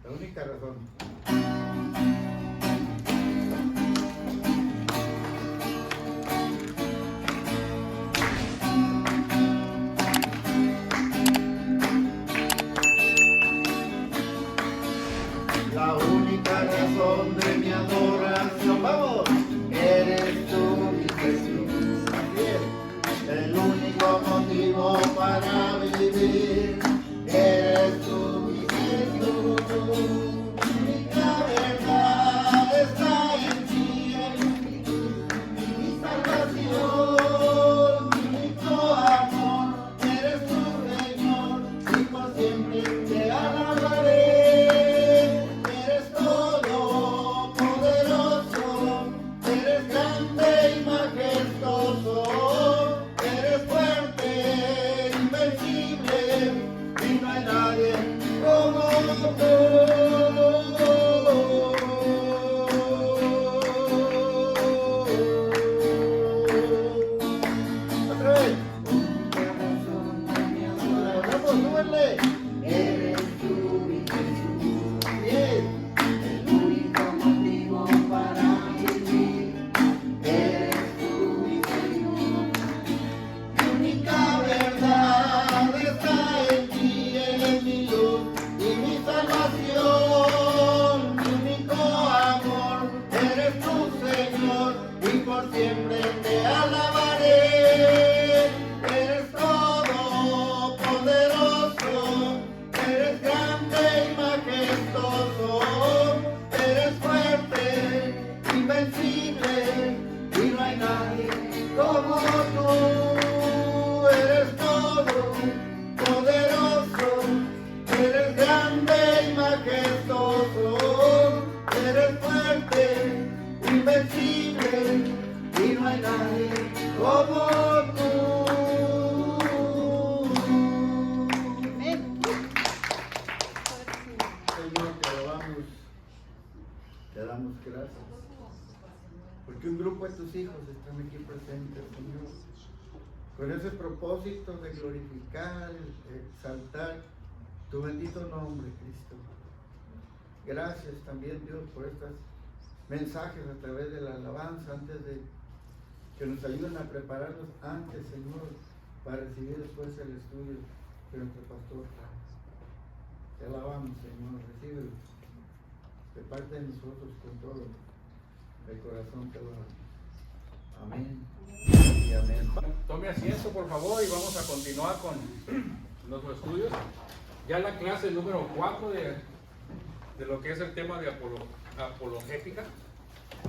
La única razón. La única razón de mi adoración, vamos, eres tú, mi Jesús. Así es. El único motivo para vivir, eres tú, mi Jesús. La verdad está en ti, mi salvación, mi único amor, eres tú, Señor, y por siempre te alabaré. Eres todopoderoso, eres grande y majestuoso, eres fuerte, invencible, y no hay nadie como tú. Otra vez. Vamos, súbele. Eres tú, mi Jesús. Bien. El único motivo para vivir, eres tú, mi Señor. Mi única verdad está en ti, eres mi luz y mi salvación. Mi único amor, eres tú, Señor, y por siempre te alabaré. Eres todopoderoso, eres grande y majestuoso, eres fuerte, invencible, y no hay nadie como tú. Eres todopoderoso, eres grande y majestuoso, eres fuerte, invencible, y no hay nadie como tú. Señor, te alabamos, te damos gracias, porque un grupo de tus hijos están aquí presentes, Señor, con ese propósito de glorificar, exaltar tu bendito nombre, Cristo. Gracias también, Dios, por estos mensajes a través de la alabanza, antes de que nos ayuden a prepararnos antes, Señor, para recibir después el estudio de nuestro pastor. Te alabamos, Señor, recibe de parte de nosotros con todo el corazón, te alabamos. Amén y amén. Tome asiento, por favor, y vamos a continuar con nuestros estudios. Ya la clase número 4 de lo que es el tema de apologética.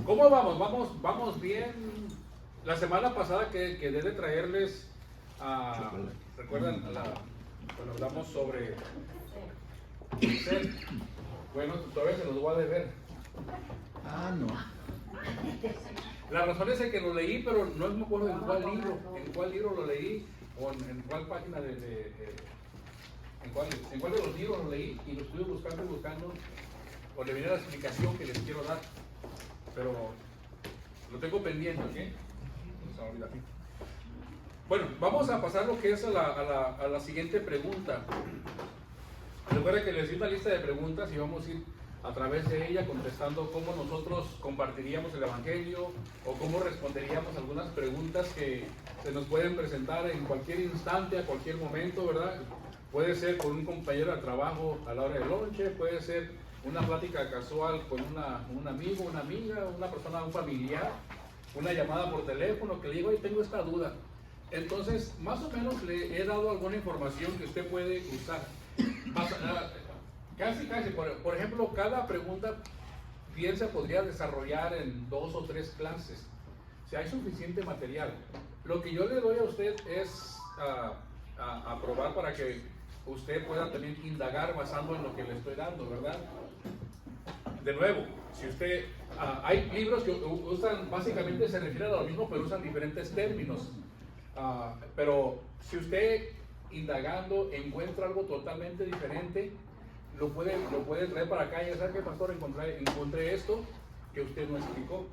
¿Cómo vamos? ¿Vamos bien? La semana pasada que debe traerles, ¿recuerdan cuando hablamos sobre Moisés? Bueno, todavía se los voy a deber. No. La razón es que lo leí, pero no me acuerdo en cuál libro lo leí, o en cuál página en cuál de los libros lo leí, y lo estuve buscando, o le viene la explicación que les quiero dar, pero lo tengo pendiente, ¿ok? No se va a olvidar. Bueno, vamos a pasar lo que es a la siguiente pregunta. Recuerda que les di una lista de preguntas y vamos a ir a través de ella contestando cómo nosotros compartiríamos el Evangelio o cómo responderíamos algunas preguntas que se nos pueden presentar en cualquier instante, a cualquier momento, ¿verdad? Puede ser con un compañero de trabajo a la hora del lonche, puede ser una plática casual con un amigo, una amiga, una persona, un familiar, una llamada por teléfono que le digo, tengo esta duda. Entonces, más o menos le he dado alguna información que usted puede usar. Casi, por ejemplo, cada pregunta bien se podría desarrollar en 2 o 3 clases. Si hay suficiente material. Lo que yo le doy a usted es a probar para que usted pueda también indagar basando en lo que le estoy dando, ¿verdad? De nuevo, si usted, hay libros que usan, básicamente se refieren a lo mismo, pero usan diferentes términos. Pero si usted indagando encuentra algo totalmente diferente, lo puede traer para acá y decir que pastor encontré esto que usted no explicó,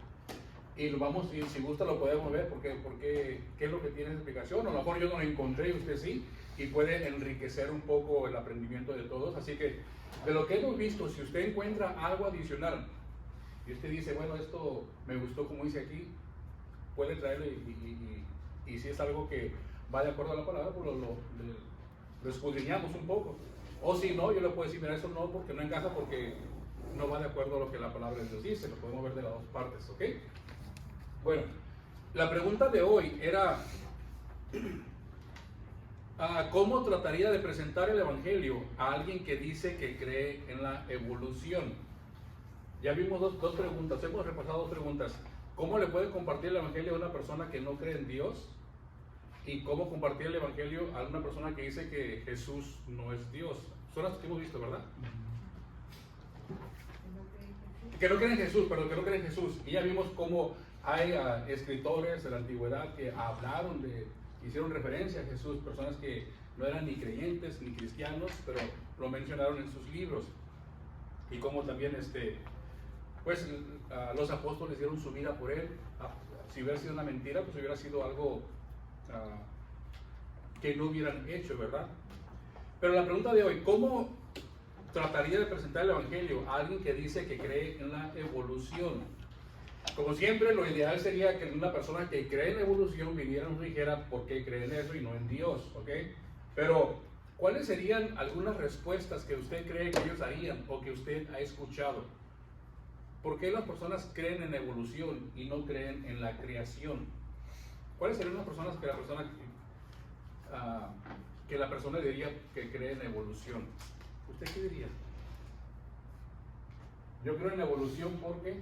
y lo vamos, si gusta lo podemos ver porque qué es lo que tiene esa explicación. A lo mejor yo no lo encontré y usted sí, y puede enriquecer un poco el aprendimiento de todos. Así que de lo que hemos visto, si usted encuentra algo adicional y usted dice, bueno, esto me gustó como dice aquí, puede traerlo y si es algo que va de acuerdo a la palabra, pues lo escudriñamos un poco. O si no, yo le puedo decir, mira, eso no, porque no encaja, porque no va de acuerdo a lo que la palabra de Dios dice. Lo podemos ver de las dos partes, ¿ok? Bueno, la pregunta de hoy era, ¿cómo trataría de presentar el Evangelio a alguien que dice que cree en la evolución? Ya vimos dos preguntas, hemos repasado dos preguntas. ¿Cómo le puede compartir el Evangelio a una persona que no cree en Dios? ¿Y cómo compartir el Evangelio a una persona que dice que Jesús no es Dios? Son las que hemos visto, ¿verdad? Que no creen en Jesús, perdón, que no creen en Jesús. Y ya vimos cómo hay escritores de la antigüedad que hablaron hicieron referencia a Jesús, personas que no eran ni creyentes ni cristianos, pero lo mencionaron en sus libros. Y cómo también pues los apóstoles dieron su vida por él. Si hubiera sido una mentira, pues hubiera sido algo que no hubieran hecho, ¿verdad? Pero la pregunta de hoy, ¿cómo trataría de presentar el Evangelio a alguien que dice que cree en la evolución? Como siempre, lo ideal sería que una persona que cree en la evolución viniera y nos dijera por qué cree en eso y no en Dios, ¿ok? Pero, ¿cuáles serían algunas respuestas que usted cree que ellos harían o que usted ha escuchado? ¿Por qué las personas creen en evolución y no creen en la creación? ¿Cuáles serían las personas que la persona diría que cree en evolución? ¿Usted qué diría? Yo creo en la evolución porque,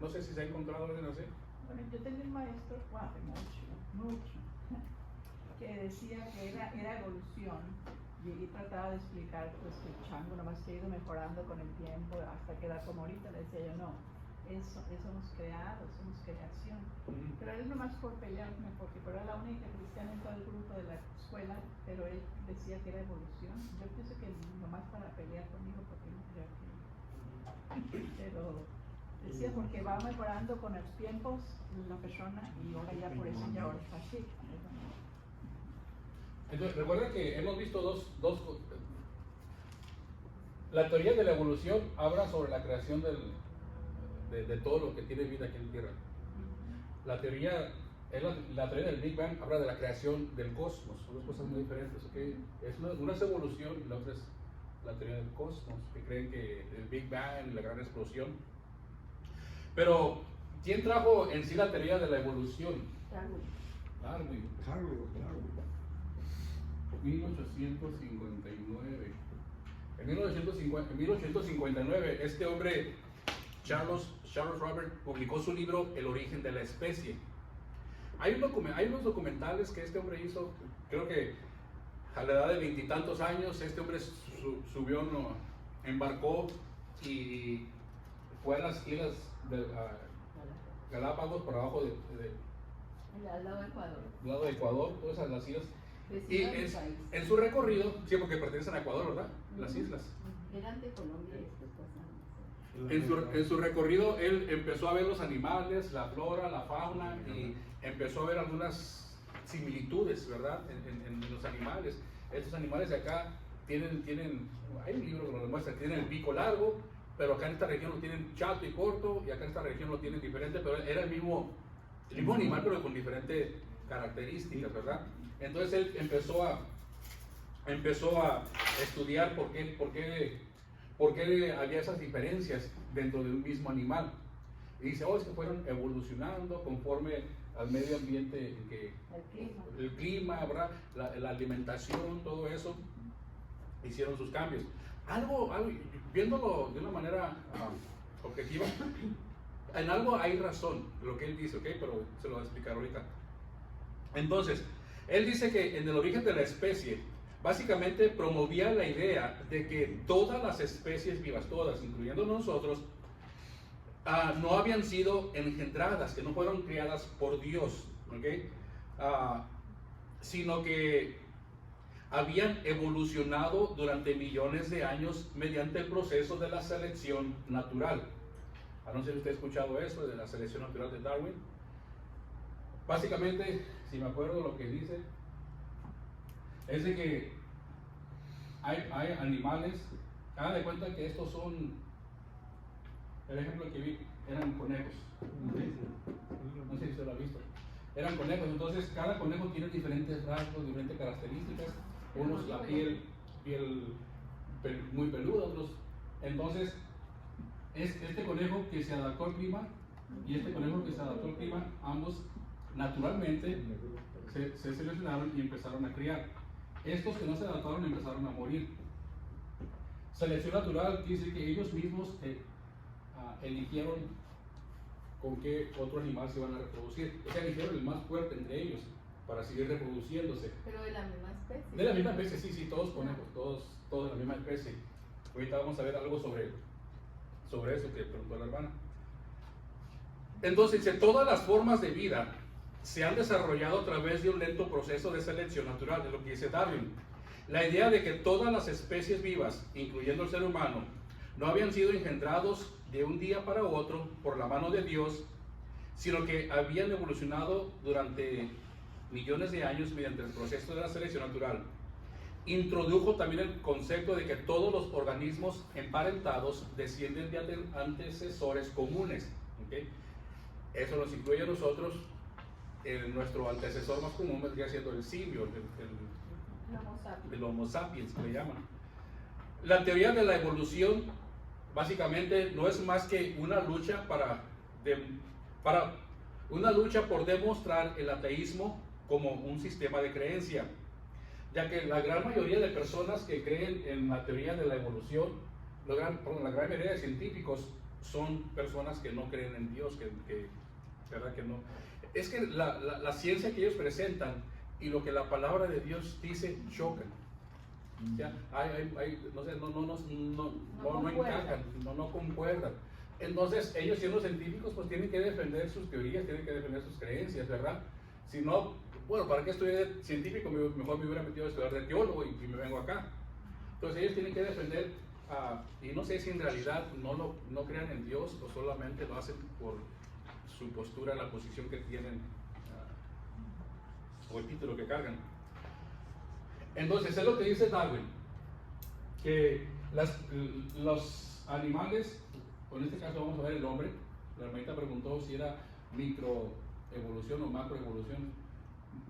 no sé si se ha encontrado alguien así. Bueno, yo tenía un maestro, hace mucho, que decía que era evolución, y trataba de explicar pues que el chango nomás se ha ido mejorando con el tiempo hasta quedar como ahorita. Le decía yo, no, somos creados, somos creación. Pero él nomás por pelearme, porque era la única cristiana en todo el grupo de la escuela, pero él decía que era evolución. Yo pienso que nomás para pelear conmigo, porque no creo que... Pero decía porque va mejorando con los tiempos la persona, y ahora ya por eso ya ahora está así. Entonces, recuerda que hemos visto dos. La teoría de la evolución habla sobre la creación de todo lo que tiene vida aquí en la Tierra. La teoría del Big Bang habla de la creación del cosmos. Son dos cosas muy diferentes, ¿ok? Una es evolución y la otra es la teoría del cosmos, que creen que el Big Bang y la gran explosión. Pero, ¿quién trajo en sí la teoría de la evolución? Darwin. 1859. En 1859, este hombre, Charles Robert, publicó su libro El origen de la especie. Hay unos documentales que este hombre hizo, creo que a la edad de 20 y tantos años, este hombre subió, embarcó y fue a las islas de Galápagos, por abajo al lado de Ecuador. Al lado de Ecuador, todas las islas. Y en su su recorrido, sí, porque pertenecen a Ecuador, ¿verdad? Las islas. Eran de Colombia y después pasaron. En su recorrido, él empezó a ver los animales, la flora, la fauna, y empezó a ver algunas similitudes, ¿verdad? En los animales. Estos animales de acá tienen, hay un libro que nos demuestra, tienen el pico largo, pero acá en esta región lo tienen chato y corto, y acá en esta región lo tienen diferente, pero era el mismo animal, pero con diferentes características, ¿verdad? Entonces él empezó a estudiar por qué había esas diferencias dentro de un mismo animal. Y dice, es que fueron evolucionando conforme al medio ambiente, el clima, ¿verdad? La alimentación, todo eso, hicieron sus cambios. Viéndolo de una manera objetiva, en algo hay razón, lo que él dice, ¿ok? Pero se lo voy a explicar ahorita. Entonces, él dice que en el origen de la especie, básicamente promovía la idea de que todas las especies vivas, todas, incluyendo nosotros, no habían sido engendradas, que no fueron creadas por Dios, ¿ok? Sino que habían evolucionado durante millones de años mediante el proceso de la selección natural. No sé si usted ha escuchado eso de la selección natural de Darwin. Básicamente, si me acuerdo lo que dice, es de que hay animales, hagan de cuenta que estos son, el ejemplo que vi, eran conejos. No sé si usted lo ha visto. Eran conejos, entonces cada conejo tiene diferentes rasgos, diferentes características. Unos la piel muy peluda, otros. Entonces, este conejo que se adaptó al clima y este conejo que se adaptó al clima, ambos naturalmente se seleccionaron y empezaron a criar. Estos que no se adaptaron empezaron a morir. Selección natural quiere decir que ellos mismos eligieron con qué otro animal se van a reproducir. O sea, eligieron el más fuerte entre ellos para seguir reproduciéndose. Pero de la misma especie. De la misma especie, sí, todos conejos, todos de la misma especie. Ahorita vamos a ver algo sobre eso que preguntó la hermana. Entonces, todas las formas de vida se han desarrollado a través de un lento proceso de selección natural, de lo que dice Darwin. La idea de que todas las especies vivas, incluyendo el ser humano, no habían sido engendrados de un día para otro por la mano de Dios, sino que habían evolucionado durante millones de años mediante el proceso de la selección natural, introdujo también el concepto de que todos los organismos emparentados descienden de antecesores comunes. ¿Okay? Eso nos incluye a nosotros. Nuestro antecesor más común vendría siendo el simio, el Homo sapiens, que le llaman. La teoría de la evolución básicamente no es más que una lucha una lucha por demostrar el ateísmo como un sistema de creencia, ya que la gran mayoría de personas que creen en la teoría de la evolución, la gran mayoría de científicos son personas que no creen en Dios, ¿verdad? Que no. Es que la ciencia que ellos presentan y lo que la palabra de Dios dice chocan. Ya, no encajan, no concuerdan. Entonces, ellos siendo científicos, pues tienen que defender sus teorías, tienen que defender sus creencias, ¿verdad? Si no, bueno, ¿para qué estudiar científico? Mejor me hubiera metido a estudiar de teólogo y me vengo acá. Entonces, ellos tienen que defender, y no sé si en realidad no crean en Dios o solamente lo hacen por su postura, la posición que tienen, o el título que cargan. Entonces, es lo que dice Darwin, que los animales, en este caso vamos a ver el hombre. La hermanita preguntó si era microevolución o macroevolución.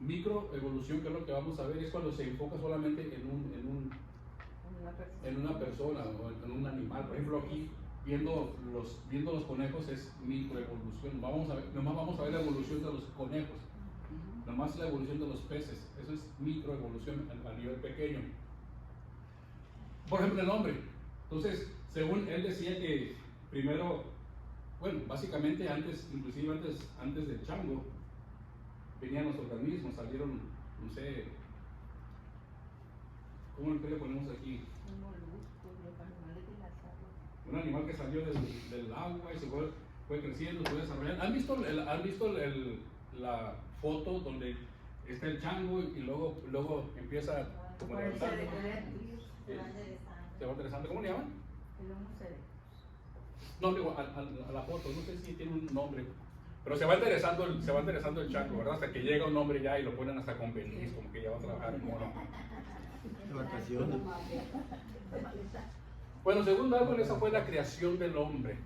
Microevolución, que es lo que vamos a ver, es cuando se enfoca solamente en una persona o en un animal. Por ejemplo, aquí viendo los conejos es microevolución. Nomás vamos a ver la evolución de los conejos. Nomás la evolución de los peces, eso es microevolución a nivel pequeño. Por ejemplo, el hombre. Entonces, según él decía que primero, bueno, básicamente inclusive antes del chango, venían los organismos, salieron, no sé, ¿cómo le ponemos aquí? Un animal que salió del agua y se fue creciendo, se fue desarrollando. ¿Han visto la foto donde está el chango y luego empieza como a levantar? Se va interesante. ¿Cómo le llaman? El Homo erectus. No, digo, a la foto, no sé si tiene un nombre, pero se va interesando el chango, ¿verdad? Hasta que llega un hombre ya y lo ponen hasta con feliz, como que ya va a trabajar en mono. Vacaciones. Bueno, según Darwin, esa fue la creación del hombre.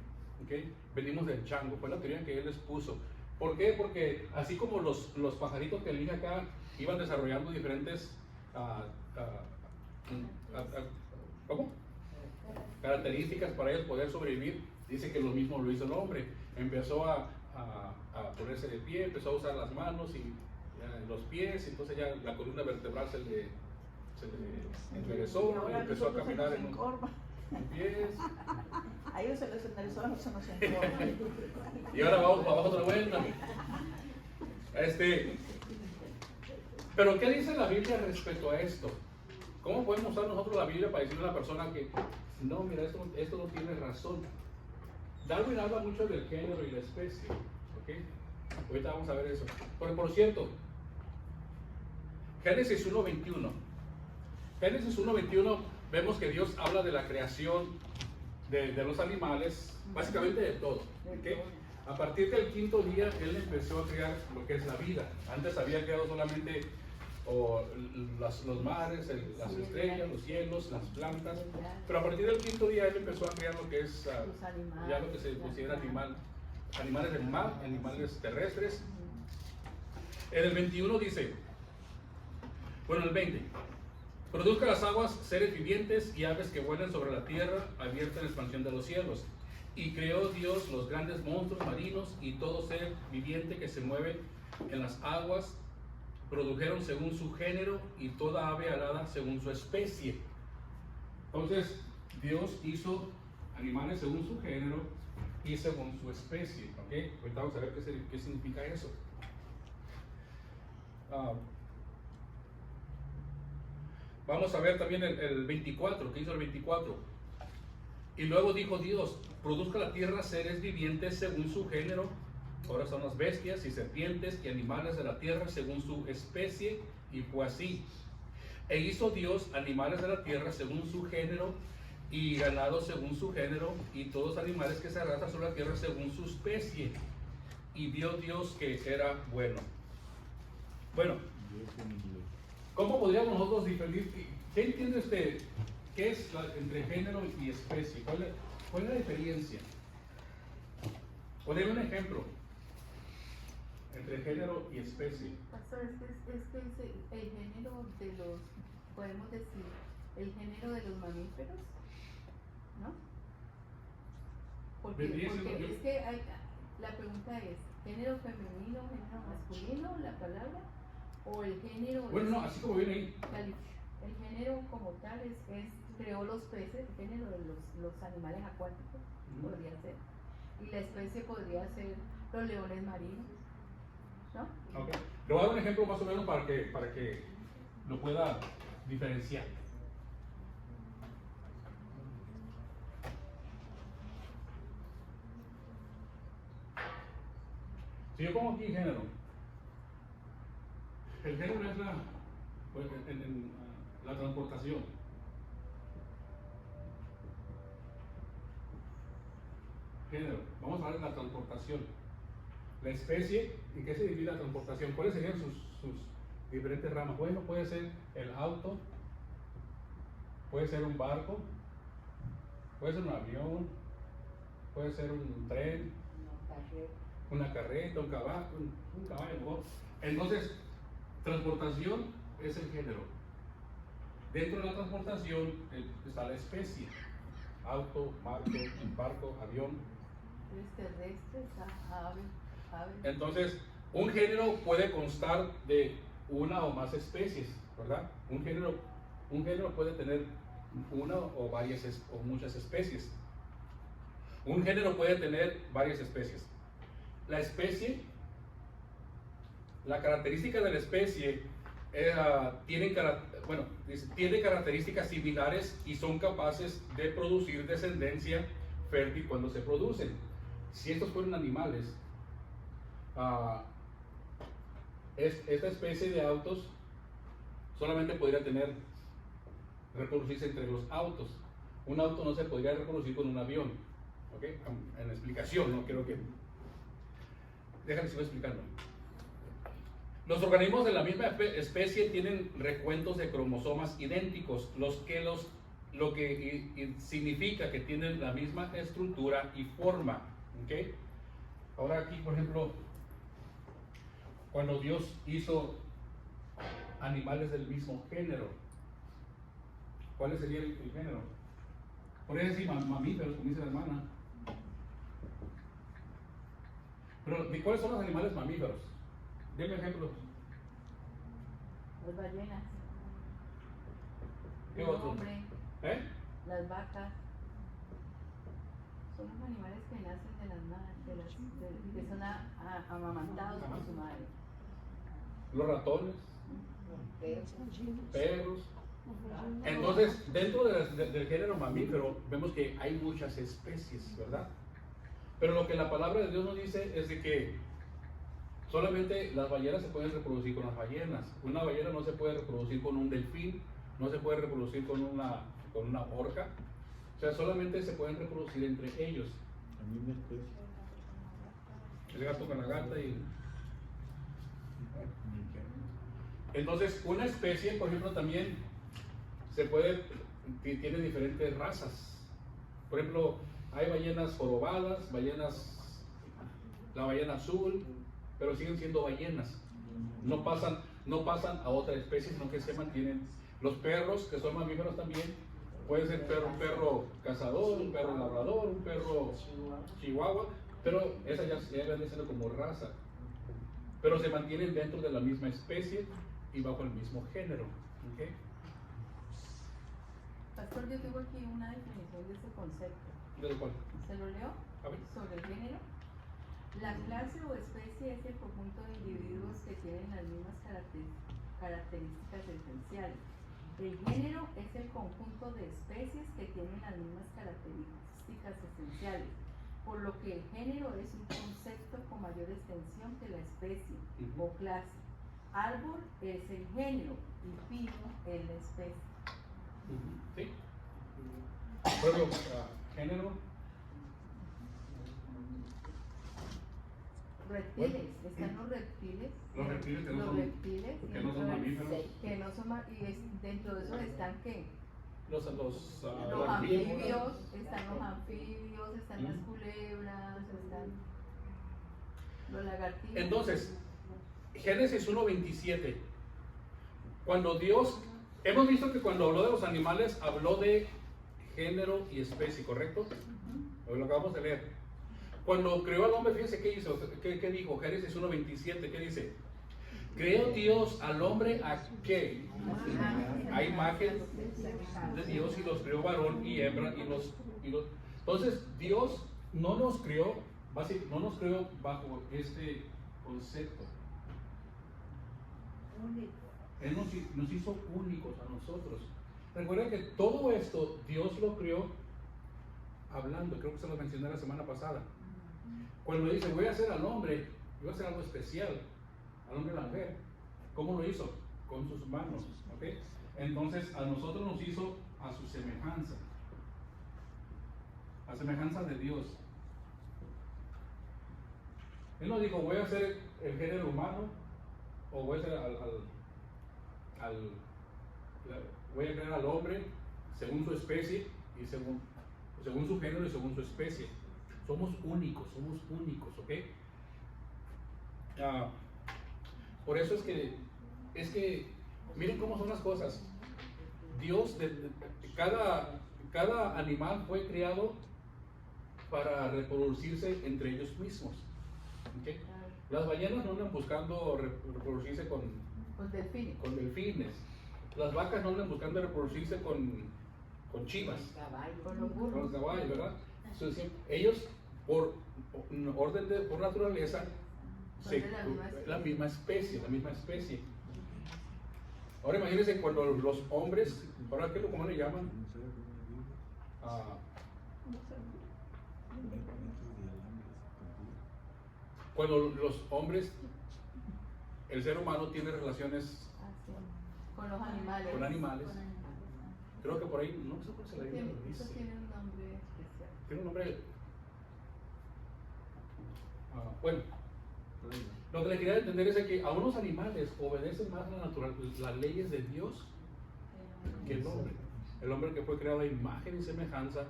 ¿Okay? Venimos del chango, fue la teoría que él les puso. ¿Por qué? Porque así como los pajaritos que elige acá iban desarrollando diferentes ¿cómo? Características para ellos poder sobrevivir, dice que lo mismo lo hizo el hombre. Empezó a ponerse de pie, empezó a usar las manos y los pies, entonces ya la columna vertebral se le enderezó y empezó a caminar en pies. A ellos se les enderezó, a nosotros se nos encorva. Y ahora vamos para abajo otra vuelta. Pero ¿qué dice la Biblia respecto a esto? ¿Cómo podemos usar nosotros la Biblia para decirle a una persona que no, mira, esto no tiene razón? Darwin habla mucho del género y la especie, ¿ok? Ahorita vamos a ver eso. Pero por cierto, Génesis 1:21. Génesis 1:21 vemos que Dios habla de la creación de los animales, básicamente de todo, ¿ok? A partir del quinto día, Él empezó a crear lo que es la vida. Antes había creado solamente o los mares, las estrellas, los cielos, las plantas. Pero a partir del quinto día él empezó a crear lo que es ya lo que se considera animales del mar, animales terrestres. En el 21 dice, bueno, el 20, produzca las aguas seres vivientes y aves que vuelan sobre la tierra abierta en la expansión de los cielos. Y creó Dios los grandes monstruos marinos y todo ser viviente que se mueve en las aguas, produjeron según su género y toda ave alada según su especie. Entonces Dios hizo animales según su género y según su especie. ¿Okay? Ahorita vamos a ver qué significa eso. Vamos a ver también el 24, ¿qué hizo el 24? Y luego dijo Dios, produzca la tierra seres vivientes según su género. Ahora son las bestias y serpientes y animales de la tierra según su especie, y fue así. E hizo Dios animales de la tierra según su género, y ganado según su género, y todos animales que se arrastran sobre la tierra según su especie. Y vio Dios que era bueno. Bueno, ¿cómo podríamos nosotros diferir? ¿Qué entiende usted? ¿Qué es entre género y especie? ¿Cuál es la diferencia? Poneme un ejemplo entre género y especie. Pastor, el género de los, podemos decir, el género de los mamíferos, ¿no? Porque es que la pregunta es, ¿género femenino, género masculino, la palabra? ¿O el género? Bueno, no, así como viene ahí. El género como tal creó los peces, el género de los animales acuáticos, podría ser. Y la especie podría ser los leones marinos, ¿no? Okay. Le voy a dar un ejemplo más o menos para que lo pueda diferenciar. Si yo pongo aquí género, el género es la transportación. Género, vamos a ver la transportación. La especie, ¿y qué se divide la transportación? ¿Cuáles serían sus diferentes ramas? Bueno, puede ser el auto, puede ser un barco, puede ser un avión, puede ser un tren, una carreta, un caballo, ¿no? Entonces, transportación es el género. Dentro de la transportación está la especie: auto, barco, avión. Terrestres, ave. Entonces, un género puede constar de una o más especies, ¿verdad? Un género puede tener una o varias o muchas especies. Un género puede tener varias especies. La especie, la característica de la especie tiene características similares y son capaces de producir descendencia fértil cuando se producen. Si estos fueran animales, esta especie de autos solamente podría reproducirse entre los autos. Un auto no se podría reproducir con un avión. ¿Okay? En explicación, no creo que... Déjame sigo explicando. Los organismos de la misma especie tienen recuentos de cromosomas idénticos, lo que significa que tienen la misma estructura y forma. ¿Okay? Ahora aquí, por ejemplo, cuando Dios hizo animales del mismo género, ¿cuál sería el género? Por eso decir mamíferos, como dice la hermana. Pero, ¿de cuáles son los animales mamíferos? Deme ejemplos. Las ballenas. ¿Qué El otro? hombre. Las vacas. Son los animales que nacen de las madres, que son amamantados por su madre. Los ratones, perros. Entonces, dentro del género mamífero, vemos que hay muchas especies, ¿verdad? Pero lo que la palabra de Dios nos dice es de que solamente las ballenas se pueden reproducir con las ballenas. Una ballena no se puede reproducir con un delfín, no se puede reproducir con una orca. O sea, solamente se pueden reproducir entre ellos. La misma especie. El gato con la gata y... Entonces, una especie, por ejemplo, también tiene diferentes razas. Por ejemplo, hay ballenas jorobadas, la ballena azul, pero siguen siendo ballenas. No pasan a otra especie, sino que se mantienen. Los perros, que son mamíferos también, puede ser un perro cazador, un perro labrador, un perro chihuahua, pero esa ya viene siendo como raza. Pero se mantienen dentro de la misma especie y bajo el mismo género. ¿Okay? Pastor, yo tengo aquí una definición de ese concepto. ¿De cuál? ¿Se lo leo? A ver. Sobre el género. La clase o especie es el conjunto de individuos que tienen las mismas características esenciales. El género es el conjunto de especies que tienen las mismas características esenciales, por lo que el género es un concepto con mayor extensión que la especie o clase. Árbol es el género y pino es la especie. Sí. Pueblo, género. Reptiles, están los reptiles. Los reptiles que no los son- reptiles que no son mamíferos. que no son dentro de esos están ¿qué? Los Los anfibios. anfibios, están los anfibios, están las culebras, están los lagartijos. Entonces, Génesis 1:27. Cuando Dios, hemos visto que cuando habló de los animales, habló de género y especie, ¿correcto? Lo acabamos de leer. Cuando creó al hombre, fíjense qué hizo, qué dijo, Génesis 1:27, ¿qué dice? Creó Dios al hombre a qué? A imagen de Dios, y los creó varón y hembra entonces Dios no nos creó bajo este concepto. Él nos hizo únicos a nosotros. Recuerden que todo esto Dios lo creó hablando, creo que se lo mencioné la semana pasada. Cuando dice voy a hacer al hombre, voy a hacer algo especial, al hombre y a la mujer. ¿Cómo lo hizo? Con sus manos. ¿Okay? Entonces a nosotros nos hizo a su semejanza, a semejanza de Dios. Él no dijo voy a hacer el género humano o voy a hacer voy a crear al hombre según su especie y según su género y según su especie. Somos únicos, ¿ok? Por eso es que miren cómo son las cosas. Dios, cada animal fue creado para reproducirse entre ellos mismos. ¿Okay? Las ballenas no andan buscando reproducirse con delfines. Las vacas no andan buscando reproducirse con chivas, Con los con los burros. caballos, ¿verdad? Entonces, ellos, por naturaleza, Son de la misma especie. la misma especie. Ahora imagínense cuando los hombres, ¿ahora qué cómo le llaman? Cuando los hombres, el ser humano tiene relaciones Con los animales. con animales, creo que por ahí, no sé cómo se le Eso dice. tiene un nombre especial. Tiene un nombre. Bueno, lo que le quería entender es que a unos animales obedecen más las leyes de Dios que el hombre. El hombre que fue creado a imagen y semejanza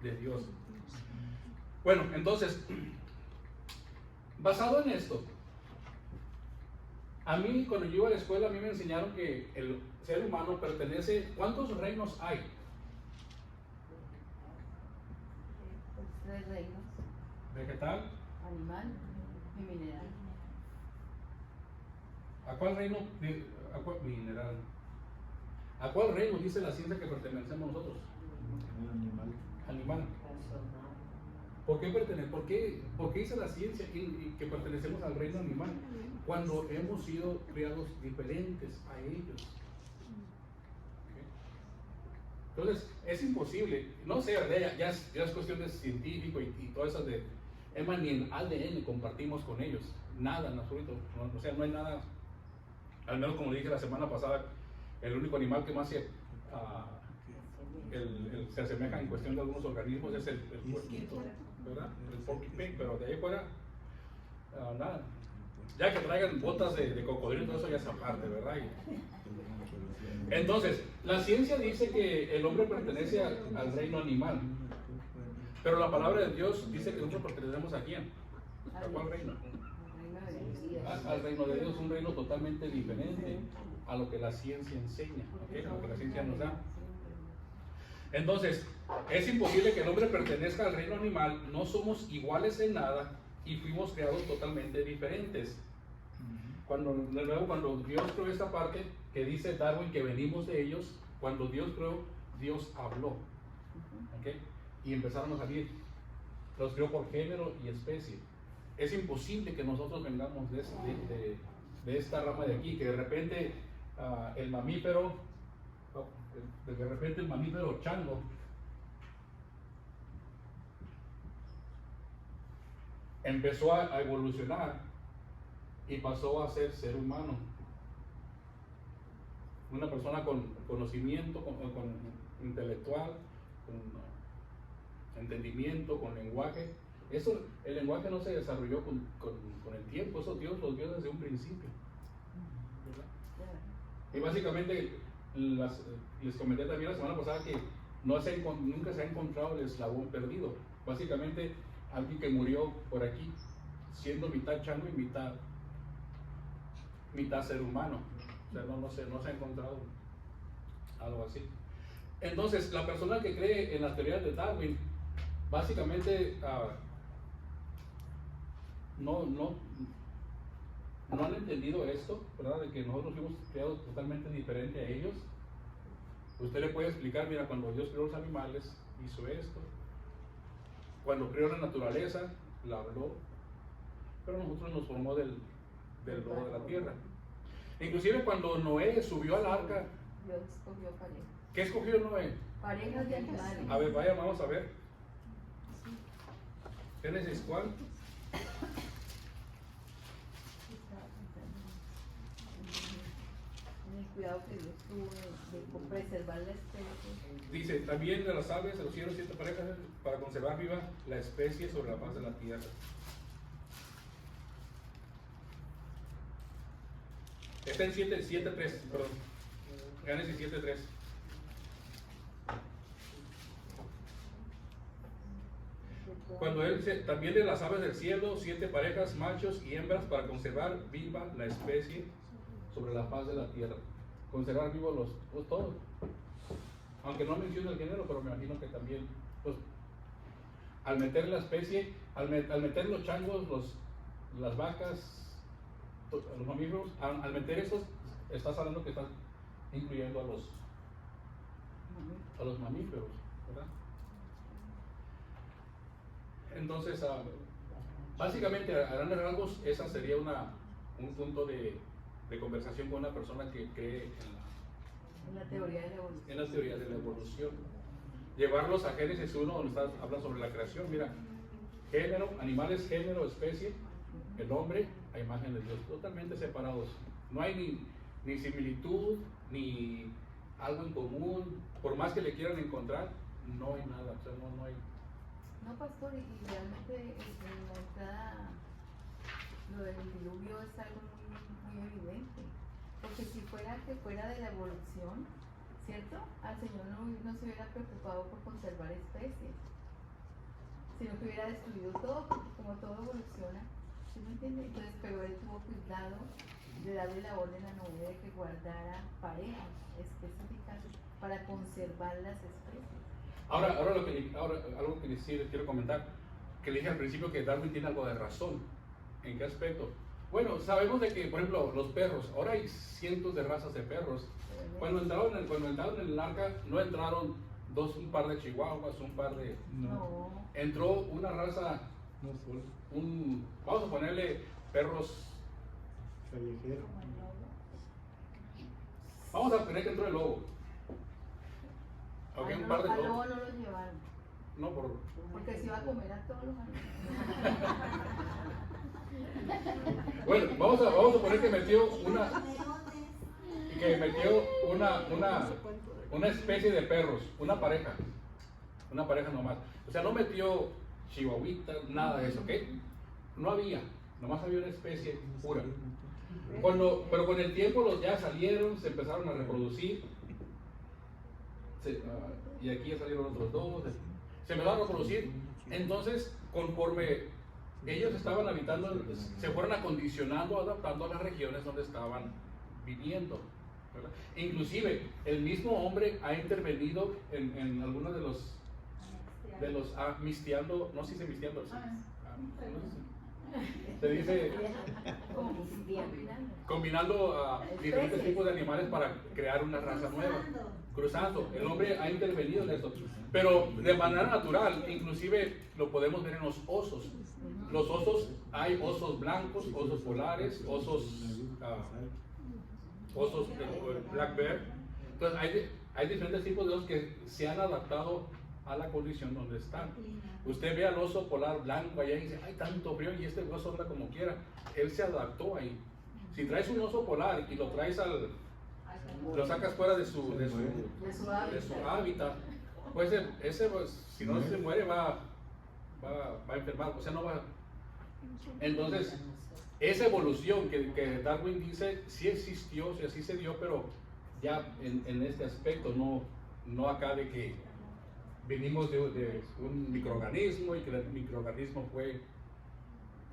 de Dios. Bueno, entonces, basado en esto, a mí cuando yo iba a la escuela, a mí me enseñaron que el ser humano pertenece. ¿Cuántos reinos hay? Pues 3 reinos: Vegetal. animal y mineral. ¿A cuál reino? Mineral. ¿A cuál reino dice la ciencia que pertenecemos nosotros? Animal. ¿Por qué pertenece? ¿Por qué dice la ciencia que pertenecemos al reino animal? Cuando hemos sido criados diferentes a ellos. ¿Okay? Entonces, es imposible. No sé, ya es cuestión de científico y todas esas de. Es más, ni en ADN compartimos con ellos. Nada en absoluto. O sea, no hay nada. Al menos como dije la semana pasada, el único animal que más se asemeja en cuestión de algunos organismos es el puerquito, ¿verdad? El porky pig, pero de ahí fuera, nada. Ya que traigan botas de cocodrilo, todo eso ya es aparte, ¿verdad? Entonces, la ciencia dice que el hombre pertenece al reino animal, pero la palabra de Dios dice que nosotros pertenecemos a quién. ¿A cuál reino? Al reino de Dios, un reino totalmente diferente a lo que la ciencia enseña, ¿okay? A lo que la ciencia nos da. Entonces, es imposible que el hombre pertenezca al reino animal, no somos iguales en nada y fuimos creados totalmente diferentes. Cuando Dios creó esta parte, que dice Darwin que venimos de ellos, cuando Dios creó, Dios habló, ¿okay? Y empezaron a salir, los creó por género y especie. Es imposible que nosotros vengamos de esta rama de aquí, que de repente el mamífero chango empezó a evolucionar y pasó a ser humano. Una persona con conocimiento, con intelectual, con entendimiento, con lenguaje. Eso, el lenguaje no se desarrolló con el tiempo, eso Dios lo dio desde un principio, ¿verdad? Y básicamente les comenté también la semana pasada que nunca se ha encontrado el eslabón perdido. Básicamente alguien que murió por aquí siendo mitad chango y mitad ser humano. O sea, no se ha encontrado algo así. Entonces, la persona que cree en las teorías de Darwin, básicamente no han entendido esto, ¿verdad? De que nosotros fuimos creados totalmente diferente a ellos. Usted le puede explicar, mira, cuando Dios creó los animales, hizo esto. Cuando creó la naturaleza, la habló. Pero nosotros nos formó del lodo de la tierra. Inclusive cuando Noé subió al arca, Dios escogió parejas. ¿Qué escogió Noé? Parejas de animales. A ver, vamos a ver. Génesis, ¿cuál? El cuidado que Dios tuvo de preservar la especie. Dice, también de las aves de los cielos 7 parejas para conservar viva la especie sobre la faz de la tierra. Está en 7.3, perdón. Génesis 7.3. Cuando él dice, también de las aves del cielo, 7 parejas, machos y hembras, para conservar viva la especie sobre la faz de la tierra. Conservar vivos todos. Aunque no menciona el género, pero me imagino que también, pues, al meter la especie, al meter los changos, las vacas, los mamíferos, al meter esos, estás hablando que estás incluyendo a los mamíferos, ¿verdad? Entonces, básicamente, a grandes rasgos, esa sería un punto de conversación con una persona que cree en la teoría de la evolución. En las teorías de la evolución. Llevarlos a Génesis 1, donde habla sobre la creación. Mira, género, animales, género, especie, el hombre a imagen de Dios, totalmente separados. No hay ni similitud, ni algo en común. Por más que le quieran encontrar, no hay nada. O sea, no hay. No, pastor, y realmente en la entrada, lo del diluvio es algo muy evidente. Porque si fuera de la evolución, ¿cierto? Al Señor no se hubiera preocupado por conservar especies, sino que hubiera destruido todo, porque como todo evoluciona, ¿sí me entiende? Entonces, pero Él tuvo cuidado de darle la orden a Noé de que guardara parejas específicas para conservar las especies. Ahora algo que les quiero comentar, que le dije al principio que Darwin tiene algo de razón. ¿En qué aspecto? Bueno, sabemos de que, por ejemplo, los perros, ahora hay cientos de razas de perros. Cuando entraron en el arca, no entraron un par de chihuahuas, un par de... No. Entró una raza, vamos a ponerle perros Callejero. Vamos a tener que entrar el lobo. Había un par de Al lobos. lobo no lo llevaron, No, porque se iba a comer a todos los animales. Bueno, vamos a poner que metió una especie de perros, una pareja nomás. O sea, no metió chihuahuitas, nada de eso, ¿ok? No había. nomás había una especie pura. Pero con el tiempo los ya salieron, se empezaron a reproducir, y aquí ya salieron otros dos, se empezaron a reproducir. Entonces, conforme ellos estaban habitando, se fueron acondicionando, adaptando a las regiones donde estaban viviendo, ¿verdad? Inclusive, el mismo hombre ha intervenido en algunos de los mistiando, no sé si se mistiando, se dice combinando diferentes tipos de animales para crear una raza nueva, cruzando. El hombre ha intervenido en esto, pero de manera natural. Inclusive lo podemos ver en los osos. Los osos, hay osos blancos, osos polares, osos black bear. Entonces hay diferentes tipos de osos que se han adaptado a la condición donde están. Usted ve al oso polar blanco allá y dice, hay tanto frío, y este oso anda como quiera. Él se adaptó ahí. Si traes un oso polar y lo traes lo sacas fuera de su hábitat, pues ese pues, si no se muere va a enfermar, o sea, no va. Entonces, esa evolución que Darwin dice sí existió, sí, así se dio, pero ya en este aspecto, no acá de que venimos de un microorganismo y que el microorganismo fue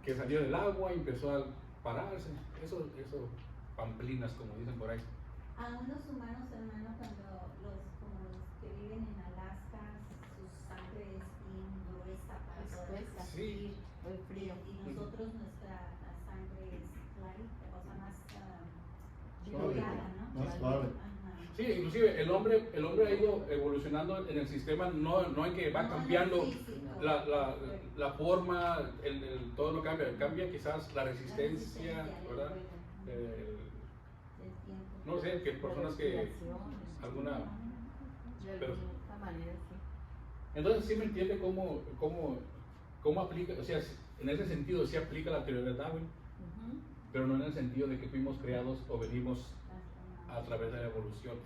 que salió del agua y empezó a pararse. Eso pamplinas, como dicen por ahí. A unos humanos, hermano, como los que viven en Alaska, su sangre es bien gruesa para poder resistir el frío, y nosotros nuestra sangre es clarita, o sea, más delgada, ¿no? Más suave. Sí, inclusive el hombre ha ido evolucionando en el sistema, no en que va cambiando la forma, todo lo cambia quizás la resistencia, ¿verdad? No sé, que personas que alguna, pero entonces sí me entiende cómo aplica, o sea, en ese sentido sí aplica la teoría de Darwin, pero no en el sentido de que fuimos creados o venimos a través de la evolución.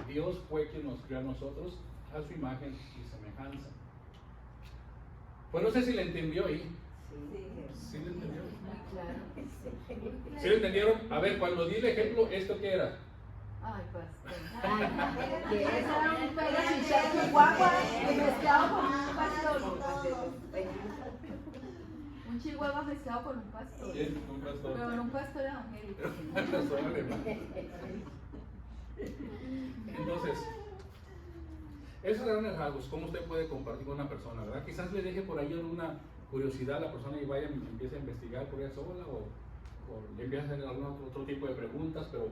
Dios fue quien nos creó a nosotros a su imagen y semejanza. Pues no sé si le entendió ahí. ¿Sí le entendió? ¿Sí le entendieron? A ver, cuando di el ejemplo, ¿esto qué era? Ay, pastor. Un chihuahua mezclado con un pastor. Sí, un pastor. Pero no un pastor evangélico. Un pastor alemán. Entonces, esos eran rasgos, cómo usted puede compartir con una persona, ¿verdad? Quizás le deje por ahí alguna curiosidad a la persona y vaya y empiece a investigar por ella sola o empiece a hacer algún otro tipo de preguntas, pero...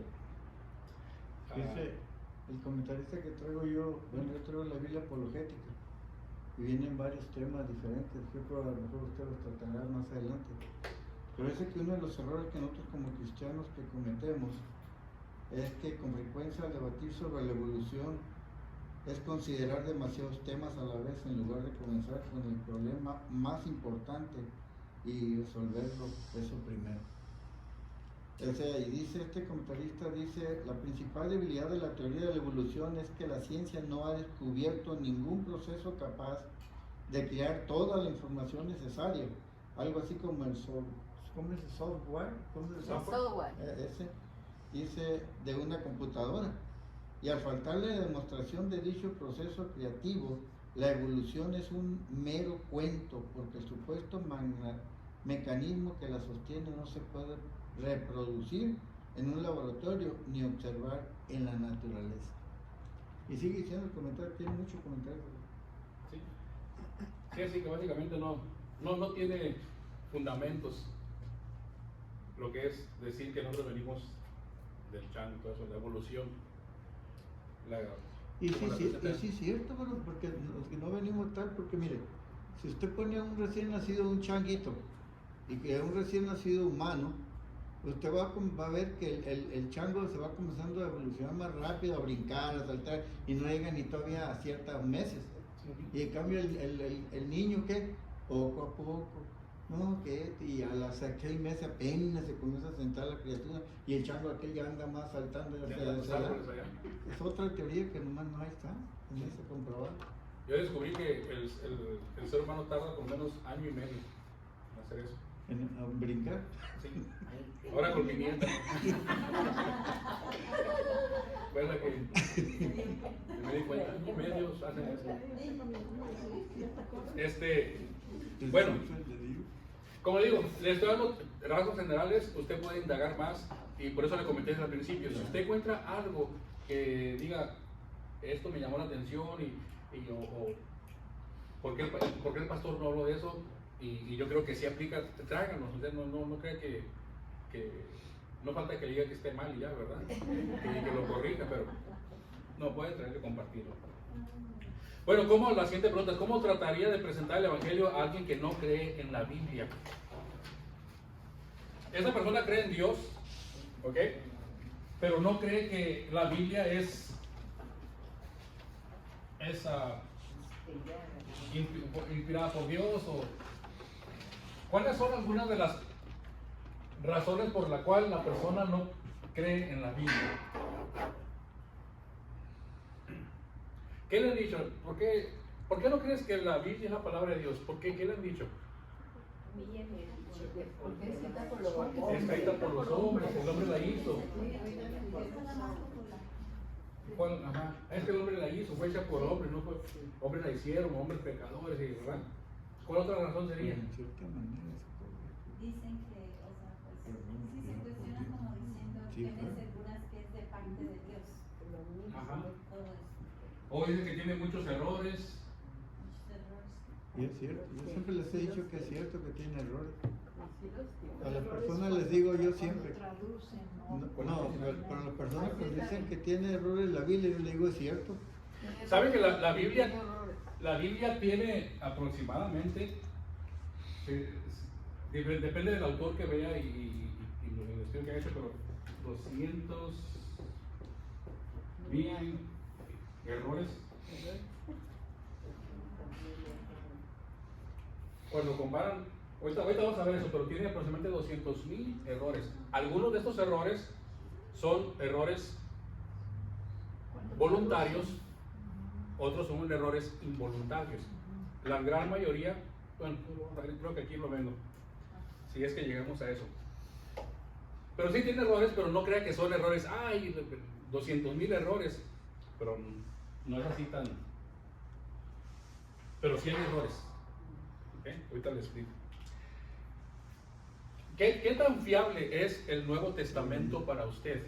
Dice el comentarista que traigo yo, bueno, yo traigo la Biblia apologética y vienen varios temas diferentes, yo creo que a lo mejor usted los tratará más adelante, pero dice que uno de los errores que nosotros como cristianos que cometemos es que con frecuencia al debatir sobre la evolución es considerar demasiados temas a la vez en lugar de comenzar con el problema más importante y resolverlo eso primero. O sea, y dice este comentarista, dice, la principal debilidad de la teoría de la evolución es que la ciencia no ha descubierto ningún proceso capaz de crear toda la información necesaria, algo así como el software, dice, de una computadora. Y al faltarle la demostración de dicho proceso creativo, la evolución es un mero cuento, porque el supuesto mecanismo que la sostiene no se puede reproducir en un laboratorio ni observar en la naturaleza. Y sigue diciendo el comentario, tiene mucho comentario. Sí, así que básicamente no tiene fundamentos lo que es decir que nosotros venimos del chango, todo eso, la evolución. Y sí es cierto, bueno, porque los que no venimos tal, porque mire, si usted pone a un recién nacido, un changuito, y que a un recién nacido humano, usted va a ver que el chango se va comenzando a evolucionar más rápido, a brincar, a saltar, y no llega ni todavía a ciertos meses. Y en cambio el niño, ¿qué? Poco a poco, ¿no? ¿Qué? Y a los 6 meses apenas se comienza a sentar la criatura, y el chango aquel ya anda más saltando. Es otra teoría que nomás no está, no se comprobado. Yo descubrí que el ser humano tarda por menos 1 año y medio en hacer eso. A brincar. Sí. Ahora con pimienta. ¿Verdad que me di cuenta? Medios hacen eso. Bueno, como digo, le estoy dando rasgos generales, usted puede indagar más y por eso le comenté desde el principio. Si usted encuentra algo que diga, esto me llamó la atención o ¿por qué el pastor no habló de eso? Y yo creo que sí aplica, tráiganos, usted no cree que no falta que le diga que esté mal y ya, ¿verdad? Que lo corrija, pero no puede traer que compartirlo. Bueno, la siguiente pregunta es, ¿cómo trataría de presentar el Evangelio a alguien que no cree en la Biblia? Esa persona cree en Dios, ¿ok? Pero no cree que la Biblia es inspirada por Dios. ¿Cuáles son algunas de las razones por las cuales la persona no cree en la Biblia? ¿Qué le han dicho? ¿Por qué no crees que la Biblia es la palabra de Dios? ¿Por qué? ¿Qué le han dicho? Porque es escrita por los hombres. Es escrita por los hombres, el hombre la hizo. Ajá. Es que el hombre la hizo, fue hecha por hombres, no fue. Hombres la hicieron, hombres pecadores, ¿verdad? ¿Cuál otra razón sería? En cierta manera. Dicen que, o sea, pues, sí se cuestionan como diciendo Sí, que claro. seguras que es de parte de Dios. Ajá. Todo eso. O dicen que tiene muchos errores. Muchos errores. Y es cierto, yo siempre les he dicho que es cierto que tiene errores. A las Errores personas cuando- les digo yo cuando siempre. traducen, No, ¿no? para las personas que dicen que tiene errores la Biblia, yo le digo es cierto. ¿Saben que la Biblia tiene aproximadamente, depende del autor que vea y los estudios que ha hecho, pero 200,000 errores? Cuando comparan, ahorita vamos a ver eso, pero tiene aproximadamente 200,000 errores. Algunos de estos errores son errores voluntarios, otros son errores involuntarios. La gran mayoría, bueno, creo que aquí lo vengo, si es que llegamos a eso. Pero sí tiene errores, pero no crea que son errores, 200,000 errores, pero no es así tan. Pero sí hay errores. ¿Okay? Ahorita les explico. ¿Qué tan fiable es el Nuevo Testamento para usted?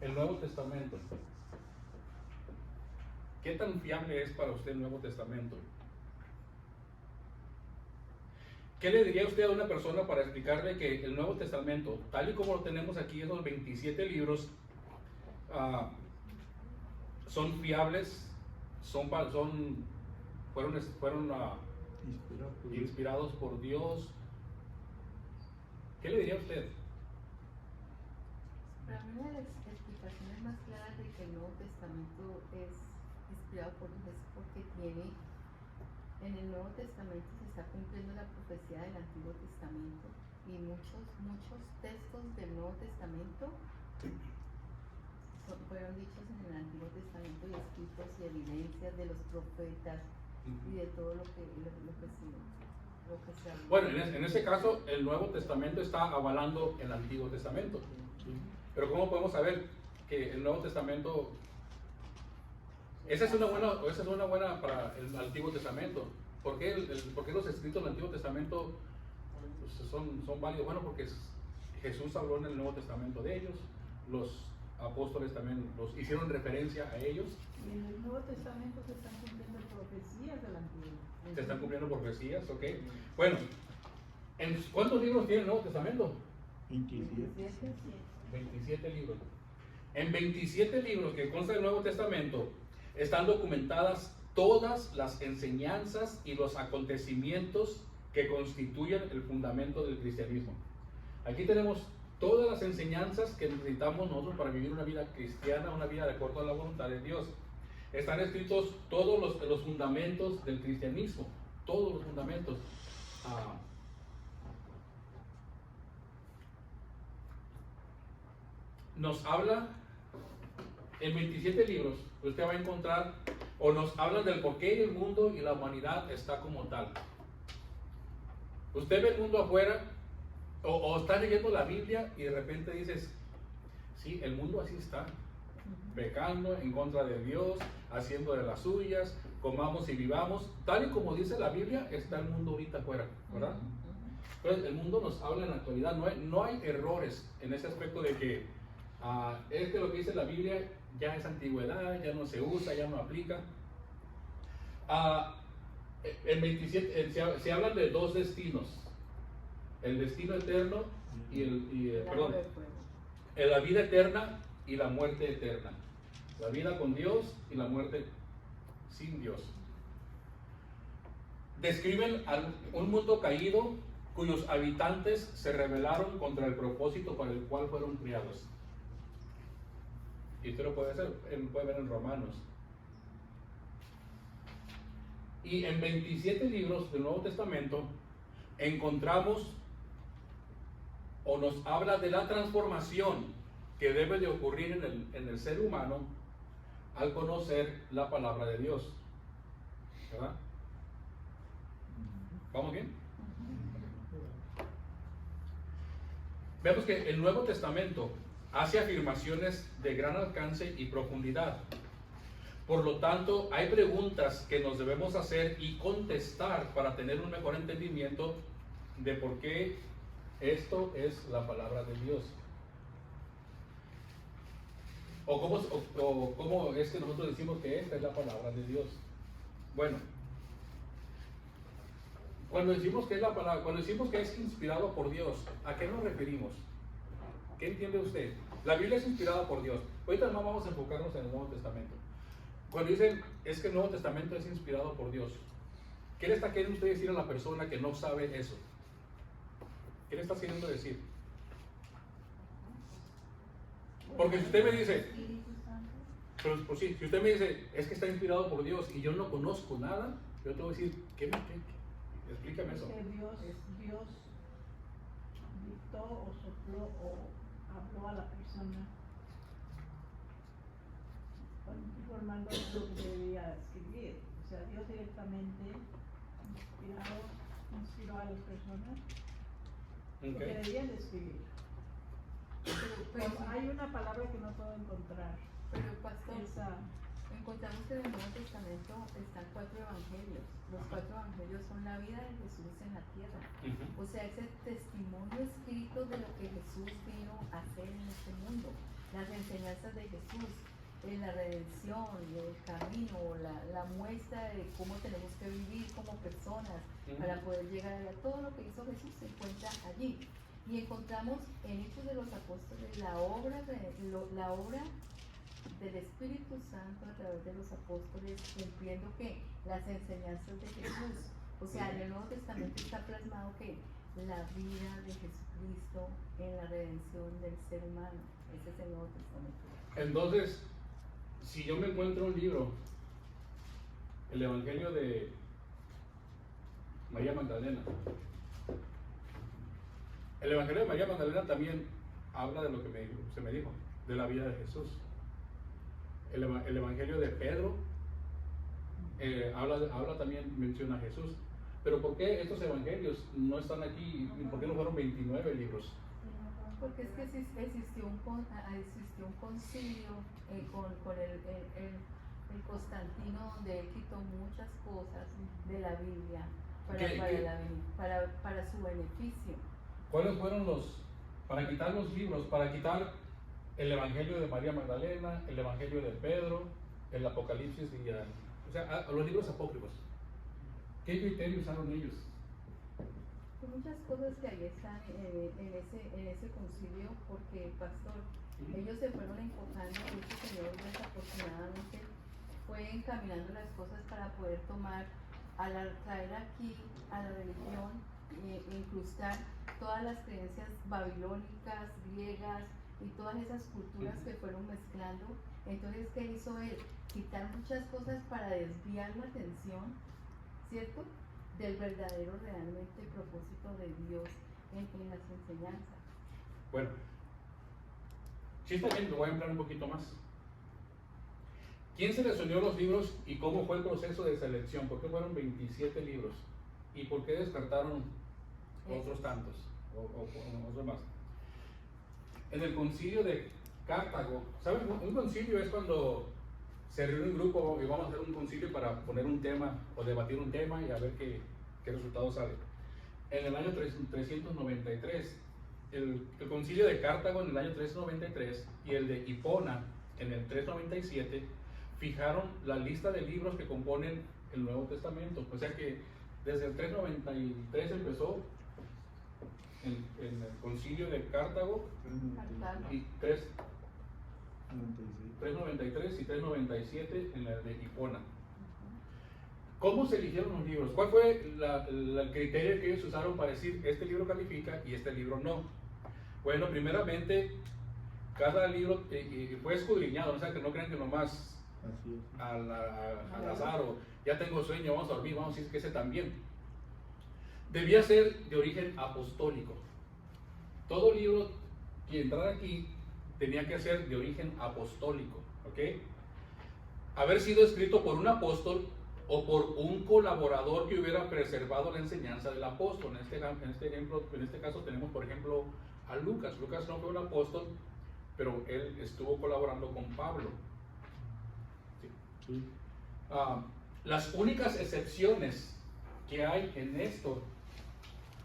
El Nuevo Testamento. ¿Qué tan fiable es para usted el Nuevo Testamento? ¿Qué le diría usted a una persona para explicarle que el Nuevo Testamento, tal y como lo tenemos aquí, esos 27 libros, son fiables, fueron inspirados por Dios? ¿Qué le diría a usted? Para mí una de las explicaciones más claras de que el Nuevo Testamento es inspirado por Dios es porque en el Nuevo Testamento se está cumpliendo la profecía del Antiguo Testamento y muchos textos del Nuevo Testamento fueron dichos en el Antiguo Testamento y escritos y evidencias de los profetas y de todo lo que se habló. Bueno, en ese caso, el Nuevo Testamento está avalando el Antiguo Testamento. Pero ¿cómo podemos saber que el Nuevo Testamento... Esa es una buena para el Antiguo Testamento. ¿Por qué los escritos del Antiguo Testamento pues, son válidos? Bueno, porque Jesús habló en el Nuevo Testamento de ellos, los apóstoles también los hicieron referencia a ellos. Y en el Nuevo Testamento se están cumpliendo profecías del Antiguo. Se están cumpliendo profecías, ¿ok? Bueno, ¿cuántos libros tiene el Nuevo Testamento? 27. 27 libros. En 27 libros que consta del Nuevo Testamento están documentadas todas las enseñanzas y los acontecimientos que constituyen el fundamento del cristianismo. Aquí tenemos todas las enseñanzas que necesitamos nosotros para vivir una vida cristiana, una vida de acuerdo a la voluntad de Dios. Están escritos todos los fundamentos del cristianismo, todos los fundamentos. Nos habla en 27 libros, usted va a encontrar, o nos hablan del por qué el mundo y la humanidad está como tal. Usted ve el mundo afuera, o está leyendo la Biblia y de repente dices, sí, el mundo así está, pecando en contra de Dios, haciendo de las suyas, comamos y vivamos, tal y como dice la Biblia, está el mundo ahorita afuera, ¿verdad? Entonces, el mundo nos habla en la actualidad, no hay errores en ese aspecto de que es que lo que dice la Biblia ya es antigüedad, ya no se usa, ya no aplica. En 27 se hablan de dos destinos, el destino eterno perdón, la vida eterna y la muerte eterna, la vida con Dios y la muerte sin Dios. Describen un mundo caído cuyos habitantes se rebelaron contra el propósito para el cual fueron criados. Y usted lo puede ver en Romanos. Y en 27 libros del Nuevo Testamento encontramos o nos habla de la transformación que debe de ocurrir en el ser humano al conocer la palabra de Dios. ¿Verdad? ¿Vamos bien? Vemos que el Nuevo Testamento hace afirmaciones de gran alcance y profundidad. Por lo tanto, hay preguntas que nos debemos hacer y contestar para tener un mejor entendimiento de por qué esto es la palabra de Dios. O cómo es que nosotros decimos que esta es la palabra de Dios. Bueno, cuando decimos que es la palabra, cuando decimos que es inspirado por Dios, ¿a qué nos referimos? ¿Qué entiende usted? La Biblia es inspirada por Dios. Ahorita no vamos a enfocarnos en el Nuevo Testamento. Cuando dicen es que el Nuevo Testamento es inspirado por Dios, ¿qué le está queriendo usted decir a la persona que no sabe eso? ¿Qué le está queriendo decir? Porque si usted me dice, pero pues sí, si usted me dice es que está inspirado por Dios y yo no conozco nada, yo te voy a decir, explícame eso. Que Dios dictó o sopló o habló a la persona informando lo que debía escribir. O sea, Dios directamente inspiró a las personas lo que debían de escribir. Pero hay una palabra que no puedo encontrar. Pero pastor, encontramos que en el Nuevo Testamento están 4 evangelios. Los 4 evangelios son la vida de Jesús en la tierra. O sea, es el testimonio escrito de lo que Jesús vino a hacer en este mundo. Las enseñanzas de Jesús, la redención, el camino, la muestra de cómo tenemos que vivir como personas para poder llegar a todo lo que hizo Jesús se encuentra allí. Y encontramos en Hechos de los Apóstoles la obra del Espíritu Santo a través de los apóstoles cumpliendo que las enseñanzas de Jesús. O sea, en el Nuevo Testamento está plasmado que la vida de Jesucristo en la redención del ser humano. Ese es el Nuevo Testamento. Entonces, si yo me encuentro un libro, el Evangelio de María Magdalena, el Evangelio de María Magdalena también habla de lo que se me dijo, de la vida de Jesús. El Evangelio de Pedro habla también, menciona a Jesús. Pero ¿por qué estos evangelios no están aquí? ¿Por qué no fueron 29 libros? Porque es que existió un concilio con el Constantino, donde él quitó muchas cosas de la Biblia para su beneficio. ¿¿Cuáles fueron para quitar los libros, para quitar el Evangelio de María Magdalena, el Evangelio de Pedro, el Apocalipsis o sea, los libros apócrifos? ¿Qué criterio usaron ellos? Muchas cosas que ahí están en ese concilio, porque pastor, ellos se fueron enfocando, este señor desafortunadamente fue encaminando las cosas para poder traer aquí a la religión e incrustar todas las creencias babilónicas, griegas y todas esas culturas que fueron mezclando. Entonces, ¿qué hizo él? Quitar muchas cosas para desviar la atención, ¿cierto?, del verdadero realmente propósito de Dios en las enseñanzas. Bueno, si está bien, lo voy a emplear un poquito más. ¿Quién seleccionó los libros y cómo fue el proceso de selección? ¿Por qué fueron 27 libros? ¿Y por qué descartaron otros tantos, o otros más. En el concilio de Cartago, ¿saben? Un concilio es cuando se reúne un grupo y vamos a hacer un concilio para poner un tema o debatir un tema y a ver qué resultado sale. En el año 393, el concilio de Cartago en el año 393 y el de Hipona en el 397 fijaron la lista de libros que componen el Nuevo Testamento. O sea que desde el 393 empezó en el concilio de Cartago y 393 y 397 en el de Hipona. ¿Cómo se eligieron los libros? ¿Cuál fue el criterio que ellos usaron para decir este libro califica y este libro no? Bueno, primeramente, cada libro fue escudriñado, o sea que no crean que nomás al azar o ya tengo sueño, vamos a dormir, vamos a decir que ese también. Debía ser de origen apostólico. Todo libro que entrara aquí tenía que ser de origen apostólico, ¿ok? Haber sido escrito por un apóstol o por un colaborador que hubiera preservado la enseñanza del apóstol. En este caso tenemos por ejemplo a Lucas. Lucas no fue un apóstol, pero él estuvo colaborando con Pablo. Sí. Las únicas excepciones que hay en esto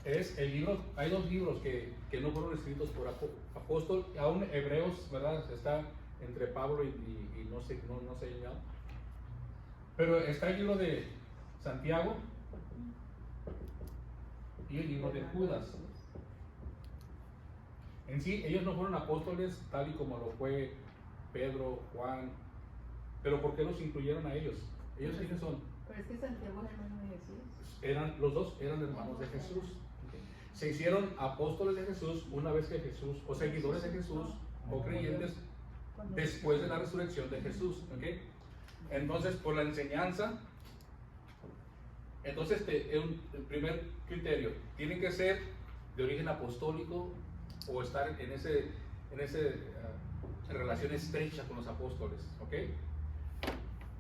es el libro, hay dos libros que no fueron escritos por apóstol, aún Hebreos, ¿verdad? Está entre Pablo y no sé ya. Pero está el libro de Santiago y el libro de Judas. En sí, ellos no fueron apóstoles tal y como lo fue Pedro, Juan, pero ¿por qué los incluyeron a ellos? ¿Ellos quiénes son? Pero es que Santiago es hermano de Jesús. Los dos eran hermanos de Jesús. Se hicieron apóstoles de Jesús una vez que Jesús, o seguidores de Jesús, o creyentes, después de la resurrección de Jesús. ¿Okay? Entonces, por la enseñanza, entonces el primer criterio, tienen que ser de origen apostólico o estar en relación estrecha con los apóstoles. ¿Okay?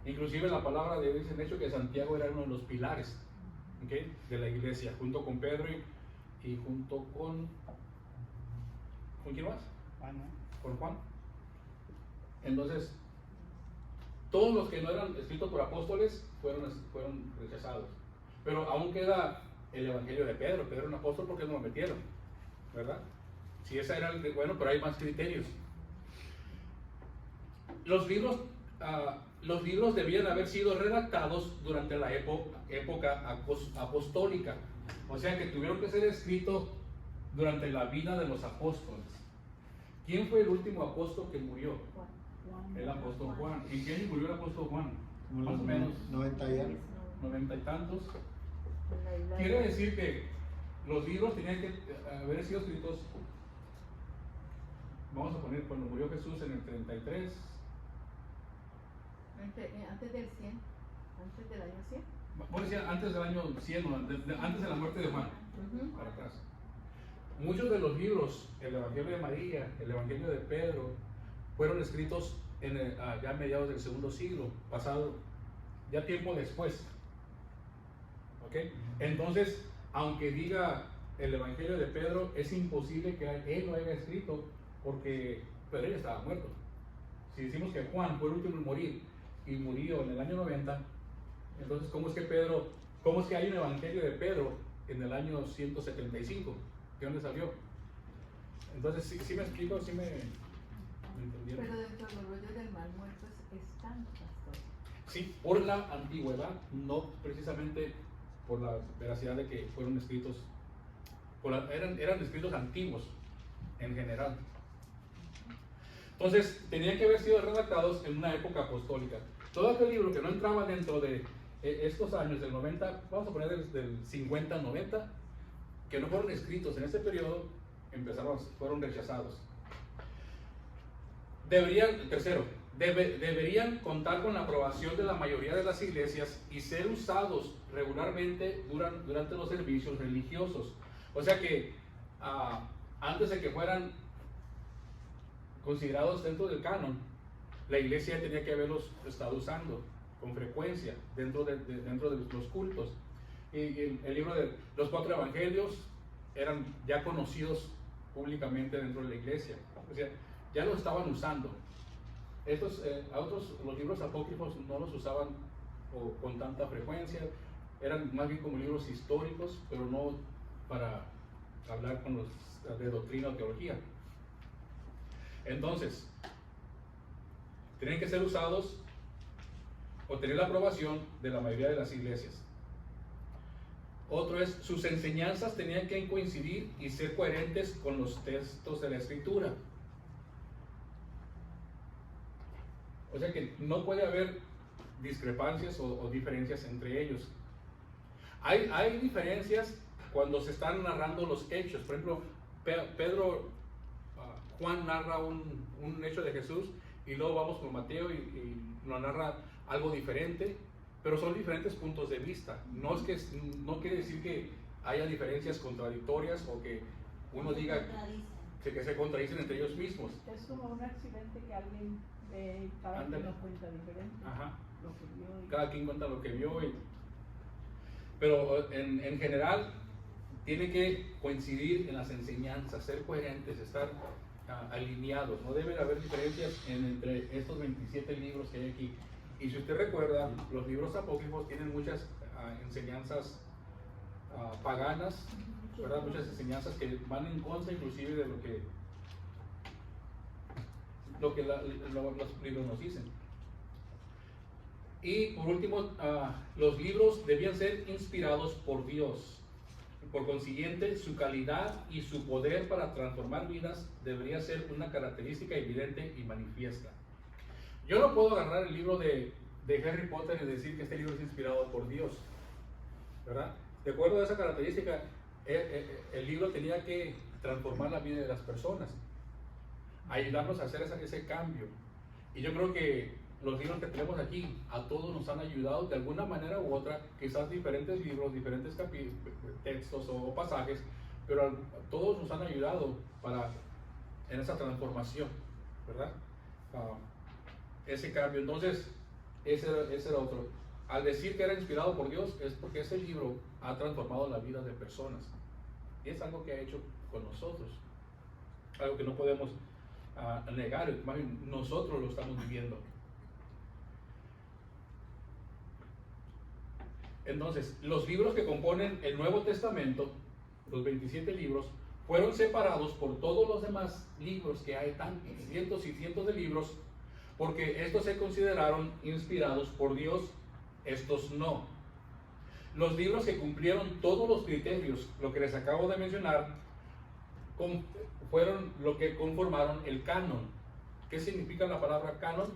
Inclusive la palabra de Dios dice, de hecho, que Santiago era uno de los pilares, ¿okay?, de la iglesia, junto con Pedro y junto con ¿quién más? Juan, ¿no? Con Juan. Entonces, todos los que no eran escritos por apóstoles fueron rechazados. Pero aún queda el evangelio de Pedro. Pedro era un apóstol, ¿por qué no lo metieron? ¿Verdad? Si esa era bueno, pero hay más criterios. Los libros debían haber sido redactados durante la época apostólica. O sea que tuvieron que ser escritos durante la vida de los apóstoles. ¿Quién fue el último apóstol que murió? Juan. El apóstol Juan. ¿En qué año murió el apóstol Juan? Más o menos 90 y algo. 90 y tantos. Quiere decir que los libros tenían que haber sido escritos, vamos a poner, cuando murió Jesús en el 33. Antes del 100, antes del año 100. Bueno, decía antes del año 100, antes de la muerte de Juan, para atrás. Muchos de los libros, el Evangelio de María, el Evangelio de Pedro, fueron escritos ya a mediados del segundo siglo, pasado, ya tiempo después. ¿Ok? Entonces, aunque diga el Evangelio de Pedro, es imposible que él lo haya escrito, porque Pedro ya estaba muerto. Si decimos que Juan fue el último en morir y murió en el año 90, entonces ¿cómo es que hay un Evangelio de Pedro en el año 175? ¿De dónde salió? Entonces, ¿sí me explico? ¿Sí me entendieron? Pero dentro de los rollos del mal muerto están pastor. Sí, por la antigüedad, no precisamente por la veracidad de que fueron escritos, eran escritos antiguos en general. Entonces, tenían que haber sido redactados en una época apostólica. Todo aquel libro que no entraba dentro de estos años, del 90, vamos a poner del 50 al 90, que no fueron escritos en ese periodo, fueron rechazados. Deberían contar con la aprobación de la mayoría de las iglesias y ser usados regularmente durante los servicios religiosos. O sea que antes de que fueran considerados dentro del canon, la iglesia tenía que haberlos estado usando con frecuencia dentro de los cultos. Y el libro de los 4 evangelios, eran ya conocidos públicamente dentro de la iglesia. O sea, ya los estaban usando. Los libros apócrifos no los usaban con tanta frecuencia, eran más bien como libros históricos, pero no para hablar con los de doctrina o teología. Entonces, tienen que ser usados o tener la aprobación de la mayoría de las iglesias. Otro es, sus enseñanzas tenían que coincidir y ser coherentes con los textos de la Escritura. O sea que no puede haber discrepancias o diferencias entre ellos. Hay diferencias cuando se están narrando los hechos. Por ejemplo, Juan narra un hecho de Jesús y luego vamos con Mateo y nos narra algo diferente, pero son diferentes puntos de vista. No quiere decir que haya diferencias contradictorias o que uno diga que se contradicen entre ellos mismos. Es como un accidente que alguien ve y cada quien lo cuenta diferente. Ajá. Lo que vio Cada quien cuenta lo que vio. Pero en general tiene que coincidir en las enseñanzas, ser coherentes, estar alineados. No debe haber diferencias entre estos 27 libros que hay aquí. Y si usted recuerda, los libros apócrifos tienen muchas enseñanzas paganas, ¿verdad? Muchas enseñanzas que van en contra inclusive de lo que los libros nos dicen. Y por último, los libros debían ser inspirados por Dios. Por consiguiente, su calidad y su poder para transformar vidas debería ser una característica evidente y manifiesta. Yo no puedo agarrar el libro de Harry Potter y decir que este libro es inspirado por Dios, ¿verdad? De acuerdo a esa característica, el libro tenía que transformar la vida de las personas, ayudarnos a hacer ese cambio. Y yo creo que los libros que tenemos aquí a todos nos han ayudado de alguna manera u otra, quizás diferentes libros, diferentes textos o pasajes, pero a todos nos han ayudado en esa transformación, ¿verdad? Ese cambio. Entonces, ese era otro. Al decir que era inspirado por Dios, es porque ese libro ha transformado la vida de personas. Y es algo que ha hecho con nosotros. Algo que no podemos negar, más bien nosotros lo estamos viviendo. Entonces, los libros que componen el Nuevo Testamento, los 27 libros, fueron separados por todos los demás libros que hay, cientos y cientos de libros, porque estos se consideraron inspirados por Dios, estos no. Los libros que cumplieron todos los criterios, lo que les acabo de mencionar, fueron lo que conformaron el canon. ¿Qué significa la palabra canon?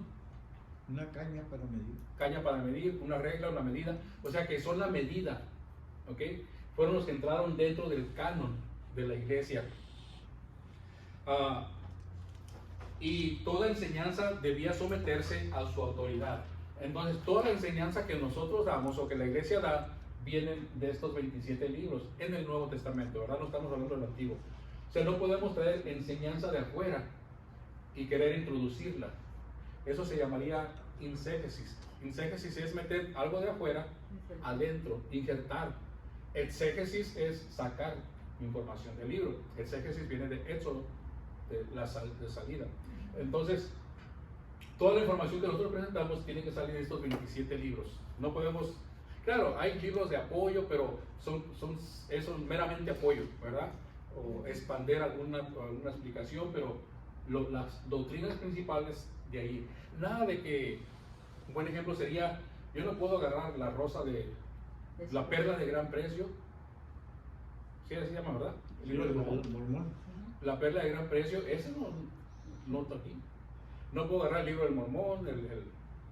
Una caña para medir. Caña para medir, una regla, una medida. O sea que son la medida, ¿ok? Fueron los que entraron dentro del canon de la iglesia. Y toda enseñanza debía someterse a su autoridad. Entonces, toda la enseñanza que nosotros damos o que la iglesia da, vienen de estos 27 libros en el Nuevo Testamento, ¿verdad? No estamos hablando del Antiguo. O sea, no podemos traer enseñanza de afuera y querer introducirla. Eso se llamaría exégesis. Exégesis es meter algo de afuera adentro, injertar. Exégesis es sacar información del libro. Exégesis viene de éxodo, de salida. Entonces, toda la información que nosotros presentamos tiene que salir de estos 27 libros. No podemos, claro, hay libros de apoyo, pero son meramente apoyo, ¿verdad? O expander alguna explicación, pero las doctrinas principales de ahí. Nada de que, un buen ejemplo sería, yo no puedo agarrar la rosa la perla de gran precio, ¿sí así se llama, verdad? El libro de Mormón. La perla de gran precio, ese no está aquí. No puedo agarrar el libro del Mormón,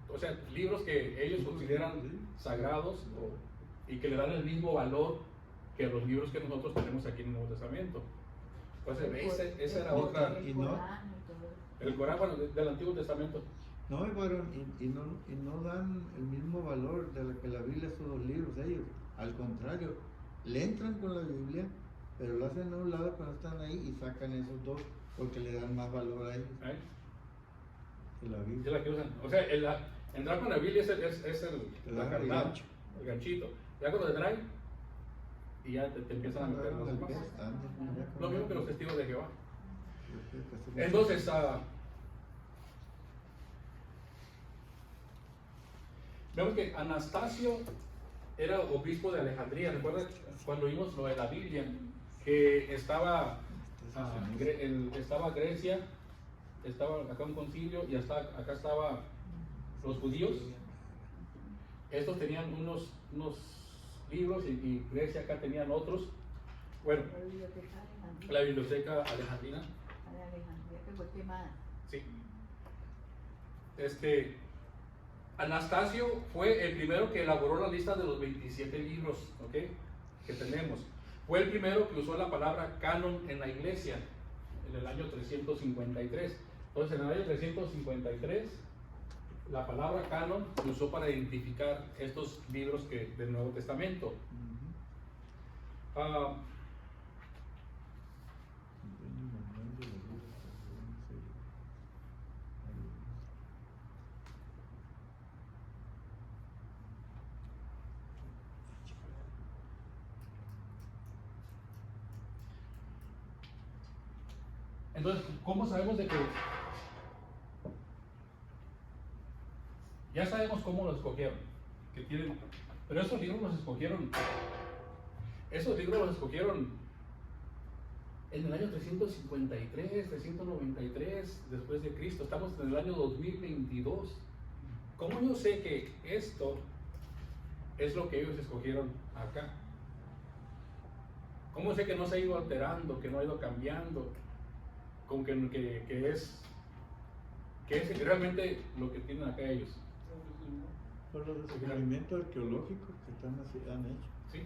o sea, libros que ellos consideran sagrados y que le dan el mismo valor que los libros que nosotros tenemos aquí en el Nuevo Testamento. Entonces, esa era otra. El Corán, bueno, del Antiguo Testamento. No, y no dan el mismo valor de lo que la Biblia, esos dos libros ellos. Al contrario, le entran con la Biblia, pero lo hacen a un lado cuando están ahí y sacan esos dos porque le dan más valor a ellos. Que la Biblia. Es la que usan. O sea, entrar con la Biblia es la carnada, el ganchito. Ya cuando te traen y ya te empiezan a meter los demás. Lo mismo que los testigos de Jehová. Entonces, vemos que Anastasio era obispo de Alejandría. ¿Recuerda cuando vimos lo de la Biblia? Que estaba Grecia, estaba acá un concilio y hasta acá estaban los judíos. Estos tenían unos libros y Grecia acá tenían otros. Bueno, la biblioteca alejandrina. Alejandría que fue quemada. Sí. Anastasio fue el primero que elaboró la lista de los 27 libros, ¿ok?, que tenemos. Fue el primero que usó la palabra canon en la iglesia en el año 353. Entonces, en el año 353, la palabra canon se usó para identificar estos libros del Nuevo Testamento. Entonces, ¿cómo sabemos de que? Ya sabemos cómo los escogieron, pero esos libros los escogieron en el año 353, 393 después de Cristo. Estamos en el año 2022. ¿Cómo yo sé que esto es lo que ellos escogieron acá? ¿Cómo sé que no se ha ido alterando, que no ha ido cambiando? Con que es realmente lo que tienen acá ellos. Por los descubrimientos arqueológicos que han hecho. ¿Sí?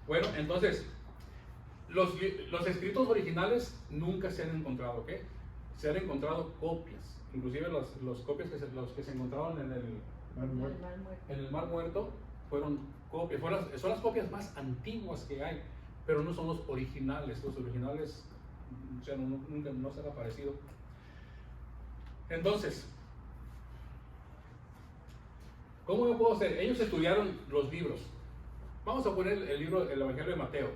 Bueno, entonces, los escritos originales nunca se han encontrado, ¿ok? Se han encontrado copias, inclusive los copias los que se encontraron en el Mar Muerto fueron copias, son las copias más antiguas que hay, pero no son los originales. Los originales, o sea, nunca no se han aparecido. Entonces, ¿cómo yo puedo hacer? Ellos estudiaron los libros. Vamos a poner el Evangelio de Mateo.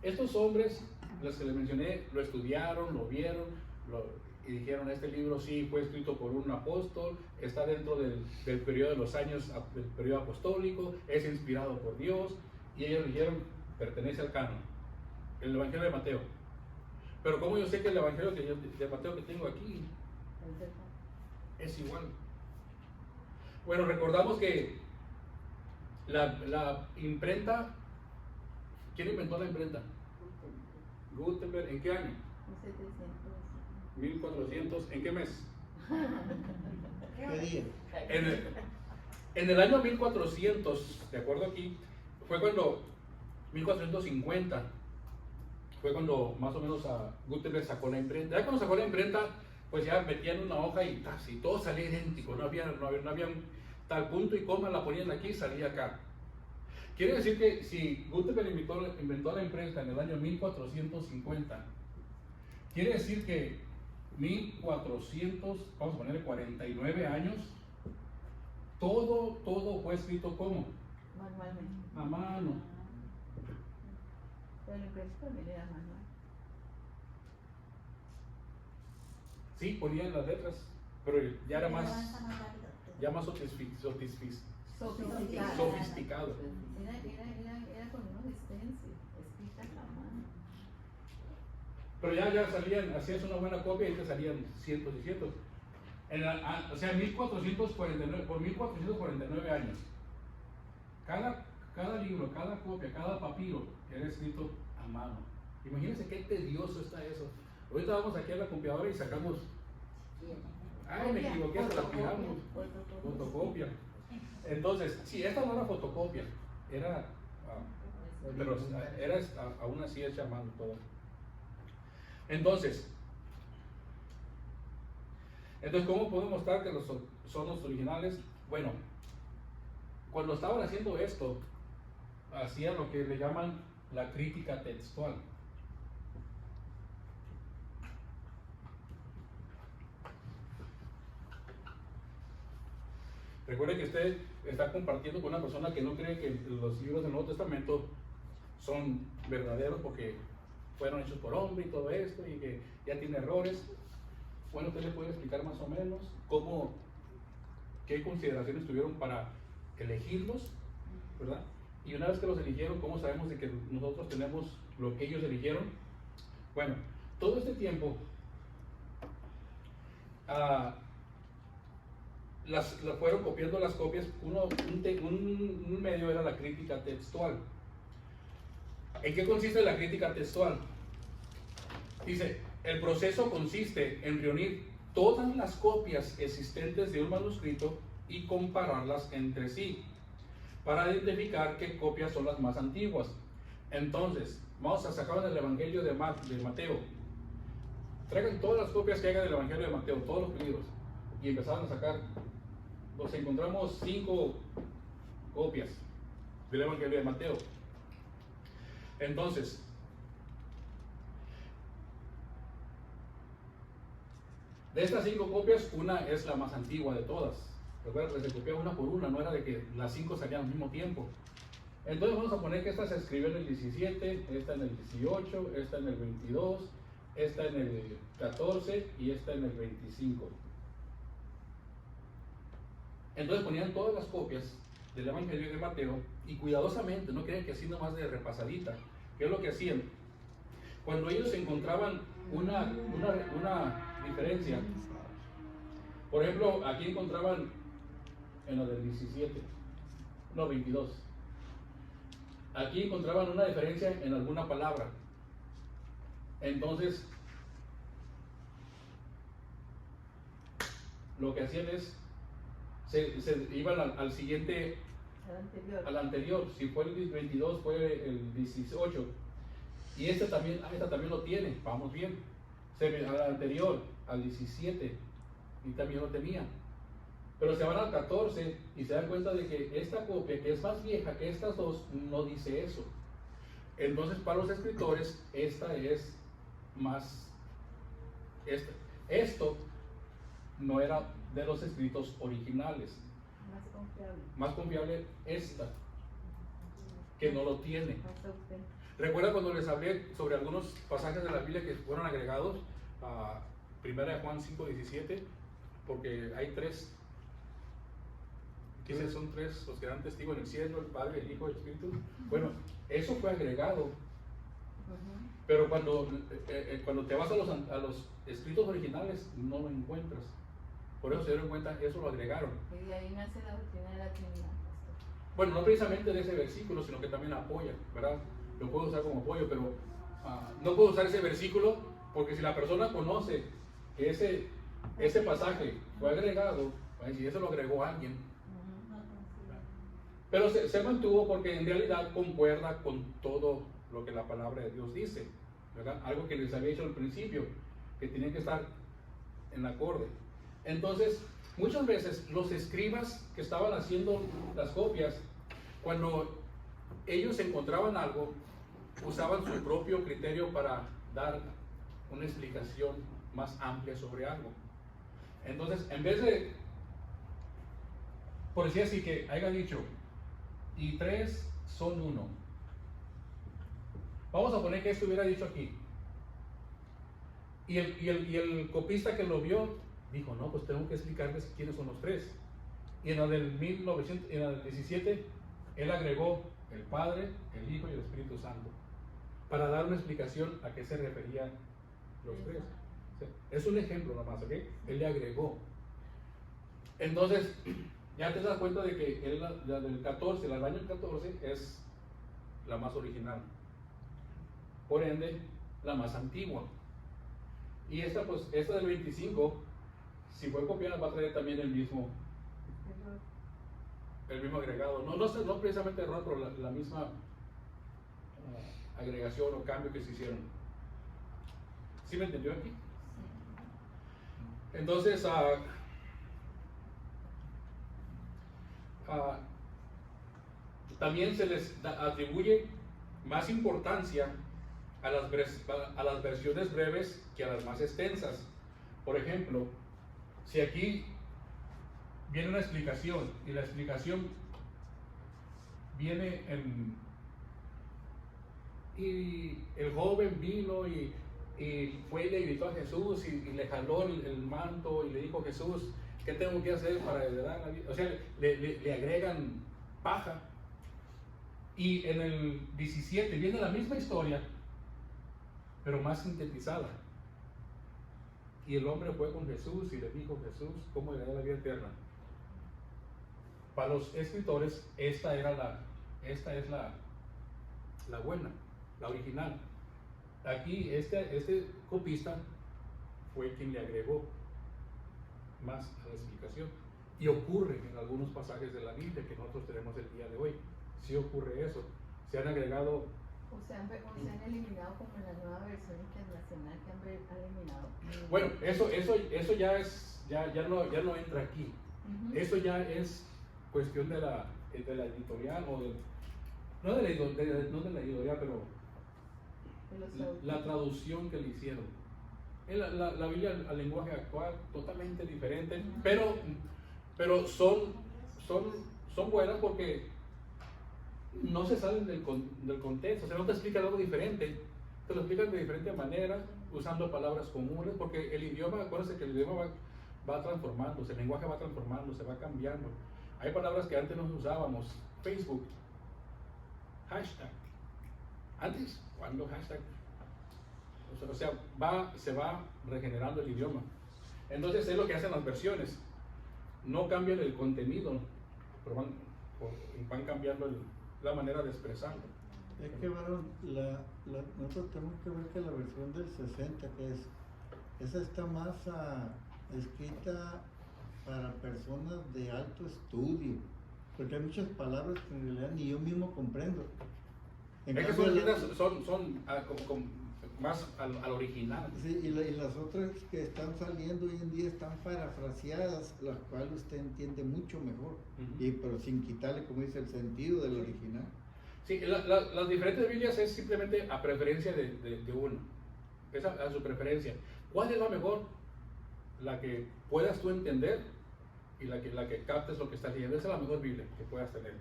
Estos hombres, los que les mencioné, lo estudiaron, lo vieron, y dijeron: este libro sí fue escrito por un apóstol, está dentro del periodo de los años del periodo apostólico, es inspirado por Dios, y ellos dijeron: pertenece al canon, el Evangelio de Mateo. Pero ¿cómo yo sé que el Evangelio de Mateo que tengo aquí es igual? Bueno, recordamos que la imprenta, ¿quién inventó la imprenta? Gutenberg. ¿En qué año? 1400. ¿En qué mes? ¿Qué día? En el año 1400, de acuerdo aquí, fue cuando 1450 fue cuando más o menos Gutenberg sacó la imprenta. Ya cuando sacó la imprenta, pues ya metían una hoja y todo salía idéntico, no había tal punto y coma, la ponían aquí y salía acá. Quiere decir que si Gutenberg inventó la imprenta en el año 1450, quiere decir que 1400, vamos a ponerle 49 años, todo fue escrito ¿cómo? Manualmente. A mano. Pero la imprenta también era manual. Sí, ponían las letras, pero ya era más sofisticado. Era con unos stencils, escritas a mano. Pero ya salían, hacías una buena copia y te salían cientos y cientos. O sea, 1449, por 1449 años. Cada libro, cada copia, cada papiro era escrito a mano. Imagínense qué tedioso está eso. Ahorita vamos aquí a la copiadora y sacamos. Ay, me equivoqué, hasta la pegamos. Fotocopia. Entonces, sí, esta no era fotocopia, era aún así hecha a mano todo. Entonces, ¿cómo podemos mostrar que son los originales? Bueno, cuando estaban haciendo esto, hacían lo que le llaman la crítica textual. Recuerde que usted está compartiendo con una persona que no cree que los libros del Nuevo Testamento son verdaderos porque fueron hechos por hombre y todo esto, y que ya tiene errores. Bueno, ¿usted le puede explicar más o menos qué consideraciones tuvieron para elegirlos, verdad? Y una vez que los eligieron, ¿cómo sabemos de que nosotros tenemos lo que ellos eligieron? Bueno, todo este tiempo fueron copiando las copias. Un medio era la crítica textual. ¿En qué consiste la crítica textual? Dice, el proceso consiste en reunir todas las copias existentes de un manuscrito y compararlas entre sí para identificar qué copias son las más antiguas. Entonces, vamos a sacar el Evangelio de Mateo. Traigan todas las copias que haya del Evangelio de Mateo, todos los libros, y empezaron a sacar. Nos encontramos 5 copias del Evangelio de Mateo. Entonces, de estas 5 copias, una es la más antigua de todas. Recuerda que se copiaba una por una, no era de que las 5 salían al mismo tiempo. Entonces vamos a poner que esta se escribió en el 17, esta en el 18, esta en el 22, esta en el 14 y esta en el 25. Entonces ponían todas las copias del Evangelio de Mateo y cuidadosamente, no crean que así nomás de repasadita. ¿Qué es lo que hacían? Cuando ellos encontraban una diferencia, por ejemplo, aquí encontraban en lo del 22. Aquí encontraban una diferencia en alguna palabra. Entonces, lo que hacían es, se iban al siguiente, al anterior. Si fue el 22, fue el 18. Y esta también lo tiene, vamos bien. Al anterior, al 17, y también lo tenía. Pero se van al 14 y se dan cuenta de que esta copia, que es más vieja que estas dos, no dice eso. Entonces, para los escritores, esta es más. Esto no era de los escritos originales. Más confiable esta, que no lo tiene. ¿Recuerda cuando les hablé sobre algunos pasajes de la Biblia que fueron agregados a 1 Juan 5:17? Porque hay 3. Dice, son 3 los que dan testigo en el cielo, el Padre, el Hijo y el Espíritu. Bueno, eso fue agregado. Pero cuando te vas a los escritos originales, no lo encuentras. Por eso se dieron cuenta, eso lo agregaron. Y de ahí nace la doctrina de la Trinidad. Bueno, no precisamente de ese versículo, sino que también apoya, ¿verdad? Lo puedo usar como apoyo, pero no puedo usar ese versículo porque si la persona conoce que ese pasaje fue agregado, si eso lo agregó alguien. Pero se mantuvo porque en realidad concuerda con todo lo que la palabra de Dios dice, ¿verdad? Algo que les había dicho al principio, que tienen que estar en acorde. Entonces, muchas veces los escribas que estaban haciendo las copias, cuando ellos encontraban algo, usaban su propio criterio para dar una explicación más amplia sobre algo. Entonces, en vez de, por decir así, que haya dicho, y 3 son 1. Vamos a poner que esto hubiera dicho aquí. Y el copista que lo vio, dijo, no, pues tengo que explicarles quiénes son los 3. Y en el del 17, él agregó el Padre, el Hijo y el Espíritu Santo, para dar una explicación a qué se referían los 3. O sea, es un ejemplo nomás, ¿ok? Él le agregó. Entonces, ya te das cuenta de que la del 14, la del año 14, es la más original. Por ende, la más antigua. Y esta del 25, si fue copiada, va a traer también el mismo agregado. No precisamente error, pero la misma agregación o cambio que se hicieron. ¿Sí me entendió aquí? Entonces, también se les atribuye más importancia a las versiones breves que a las más extensas. Por ejemplo, si aquí viene una explicación y la explicación viene Y el joven vino y fue y le gritó a Jesús y le jaló el manto y le dijo: Jesús, ¿qué tengo que hacer para heredar la vida? O sea, le agregan paja. Y en el 17 viene la misma historia, pero más sintetizada. Y el hombre fue con Jesús y le dijo: Jesús, ¿cómo heredar la vida eterna? Para los escritores, esta es la buena, la original. Aquí este copista fue quien le agregó más a la explicación. Y ocurre en algunos pasajes de la Biblia que nosotros tenemos el día de hoy. Sí ocurre eso. Se han agregado. O se han eliminado, como en la nueva versión internacional que han eliminado. Bueno, eso ya no entra aquí. Eso ya es cuestión de la editorial o no de la editorial, pero la traducción que le hicieron. La Biblia al lenguaje actual totalmente diferente, pero son buenas porque no se salen del contexto. O sea, no te explican algo diferente, te lo explican de diferente manera, usando palabras comunes, porque el idioma, acuérdense que el idioma va transformándose, el lenguaje va transformándose, va cambiando. Hay palabras que antes no usábamos. Facebook, hashtag. Antes, ¿cuándo hashtag? O sea, se va regenerando el idioma. Entonces es lo que hacen las versiones. No cambian el contenido, pero van cambiando la manera de expresarlo. Es que, varón, nosotros tenemos que ver que la versión del 60, esa está más escrita para personas de alto estudio, porque hay muchas palabras que en realidad ni yo mismo comprendo. Es que son más al original. Sí, y las otras que están saliendo hoy en día están parafraseadas, las cuales usted entiende mucho mejor, pero sin quitarle, como dice, el sentido del original. Sí, las diferentes Biblias es simplemente a preferencia de uno, es a su preferencia. ¿Cuál es la mejor? La que puedas tú entender y la que captes lo que estás leyendo. Esa es la mejor Biblia que puedas tener.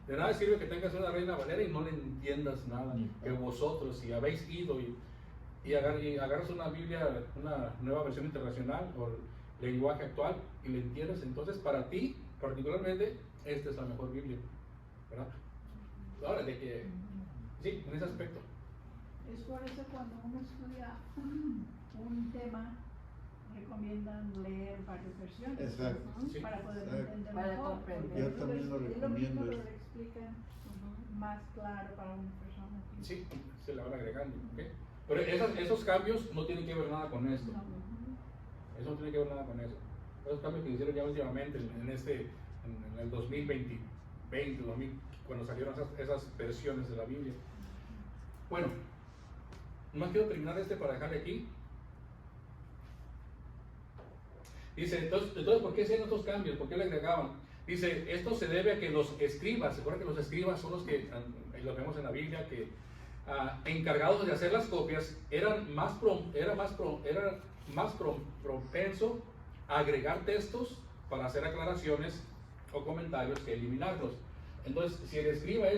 De nada sirve que tengas una Reina Valera y no le entiendas nada, que vosotros, si habéis ido y agarras una Biblia, una nueva versión internacional o lenguaje actual y le entiendes, entonces para ti particularmente esta es la mejor Biblia, ¿verdad? Ahora, de que sí, en ese aspecto. Es por eso cuando uno estudia un tema recomiendan leer varias versiones. Exacto. Sí. Para poder Exacto. entender Para mejor, comprender. porque Yo eso también lo es lo recomiendo mismo, pero eso. lo explican más claro para una persona. Sí, se le van agregando, ¿ok? Pero esos cambios no tienen que ver nada con esto. Eso no tiene que ver nada con eso. Esos cambios que hicieron ya últimamente en el 2020, cuando salieron esas versiones de la Biblia. Bueno, nomás quiero terminar para dejarle aquí. Dice, entonces, ¿por qué hacían estos cambios? ¿Por qué le agregaban? Dice, esto se debe a que los escribas, ¿se acuerdan que los escribas son los que, lo vemos en la Biblia, que encargados de hacer las copias, eran más propenso a agregar textos para hacer aclaraciones o comentarios que eliminarlos? Entonces, si el escriba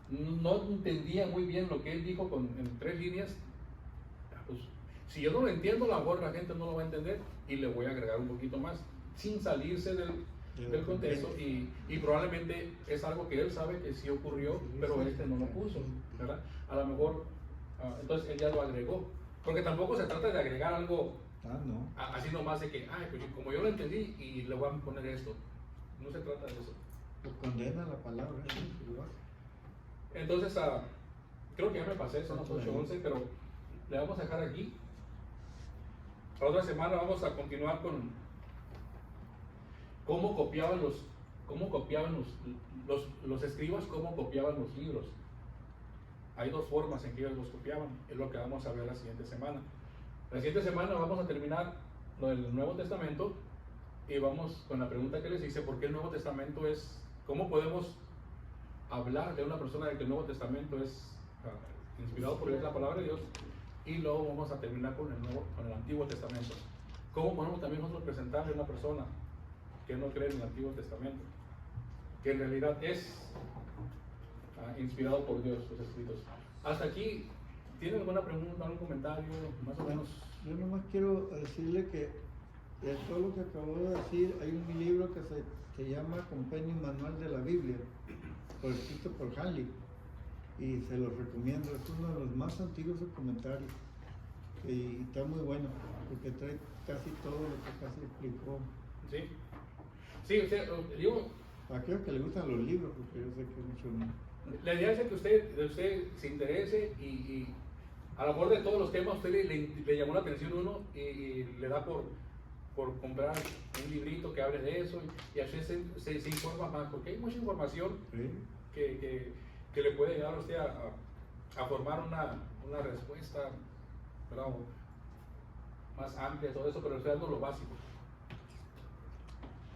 no entendía muy bien lo que él dijo en 3 líneas, pues, si yo no lo entiendo, a lo mejor la gente no lo va a entender y le voy a agregar un poquito más, sin salirse del contexto, y probablemente es algo que él sabe que sí ocurrió, pero no lo puso, ¿verdad? A lo mejor, entonces él ya lo agregó, porque tampoco se trata de agregar algo No. así nomás de que, pues como yo lo entendí y le voy a poner esto. No se trata de eso. Pues condena la palabra. Entonces, creo que ya me pasé, son las 8:11, pero le vamos a dejar aquí. La otra semana vamos a continuar con cómo copiaban los escribas, cómo copiaban los libros. Hay 2 formas en que ellos los copiaban, es lo que vamos a ver la siguiente semana. La siguiente semana vamos a terminar lo del Nuevo Testamento y vamos con la pregunta que les hice: ¿por qué el Nuevo Testamento cómo podemos hablar de una persona de que el Nuevo Testamento es inspirado por la palabra de Dios? Y luego vamos a terminar con el Antiguo Testamento. ¿Cómo podemos también nosotros presentarle a una persona que no cree en el Antiguo Testamento, que en realidad es inspirado por Dios, sus escritos? hasta aquí, ¿tiene alguna pregunta, algún comentario, más o menos? Yo nomás quiero decirle que de todo lo que acabo de decir, hay un libro que se llama Compendio Manual de la Biblia, escrito por Hanley, y se los recomiendo. Es uno de los más antiguos comentarios y está muy bueno porque trae casi todo lo que casi explicó. Sí, sí, o sea, digo, A aquellos que le gustan los libros, porque yo sé que mucho no. la idea es que usted se interese y a lo mejor de todos los temas usted le llamó la atención uno y le da por comprar un librito que hable de eso y así se informa más, porque hay mucha información ¿Sí? que le puede ayudar a usted a formar una respuesta, ¿verdad? Más amplia, todo eso, pero estoy dando lo básico.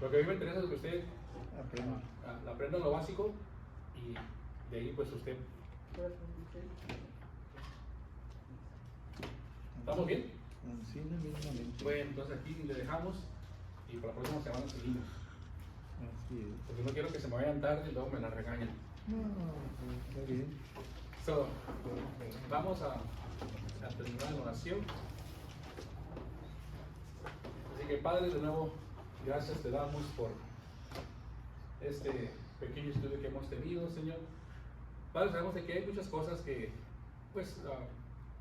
Lo que a mí me interesa es que usted aprenda lo básico y de ahí pues usted. ¿Estamos bien? Sí, mismamente. Bueno, entonces aquí le dejamos y para la próxima semana seguimos. Así es. Porque no quiero que se me vayan tarde y luego me la regañen. No, está bien. So, vamos a terminar la oración. Así que Padre, de nuevo, gracias te damos por este pequeño estudio que hemos tenido, Señor. Padre, sabemos de que hay muchas cosas que, pues,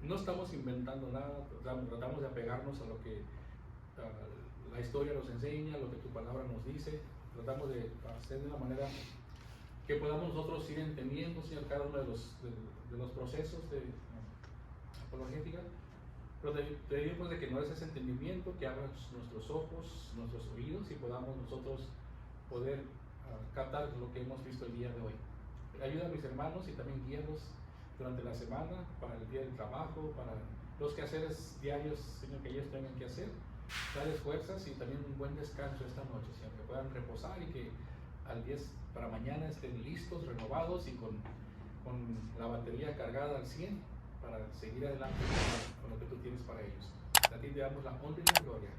no estamos inventando nada, tratamos de apegarnos a lo que la historia nos enseña, lo que tu palabra nos dice, tratamos de hacer de una manera que podamos nosotros ir entendiendo, Señor, cada uno de los procesos de apologética, pero te pedimos de que no es ese entendimiento, que abras nuestros ojos, nuestros oídos y podamos nosotros poder captar lo que hemos visto el día de hoy. Ayuda a mis hermanos y también guíalos durante la semana, para el día del trabajo, para los quehaceres diarios, Señor, que ellos tengan que hacer. Dales fuerzas y también un buen descanso esta noche, Señor, que puedan reposar y que al 10 para mañana estén listos, renovados y con la batería cargada al 100 para seguir adelante con lo que tú tienes para ellos. A ti te damos la honra y la gloria.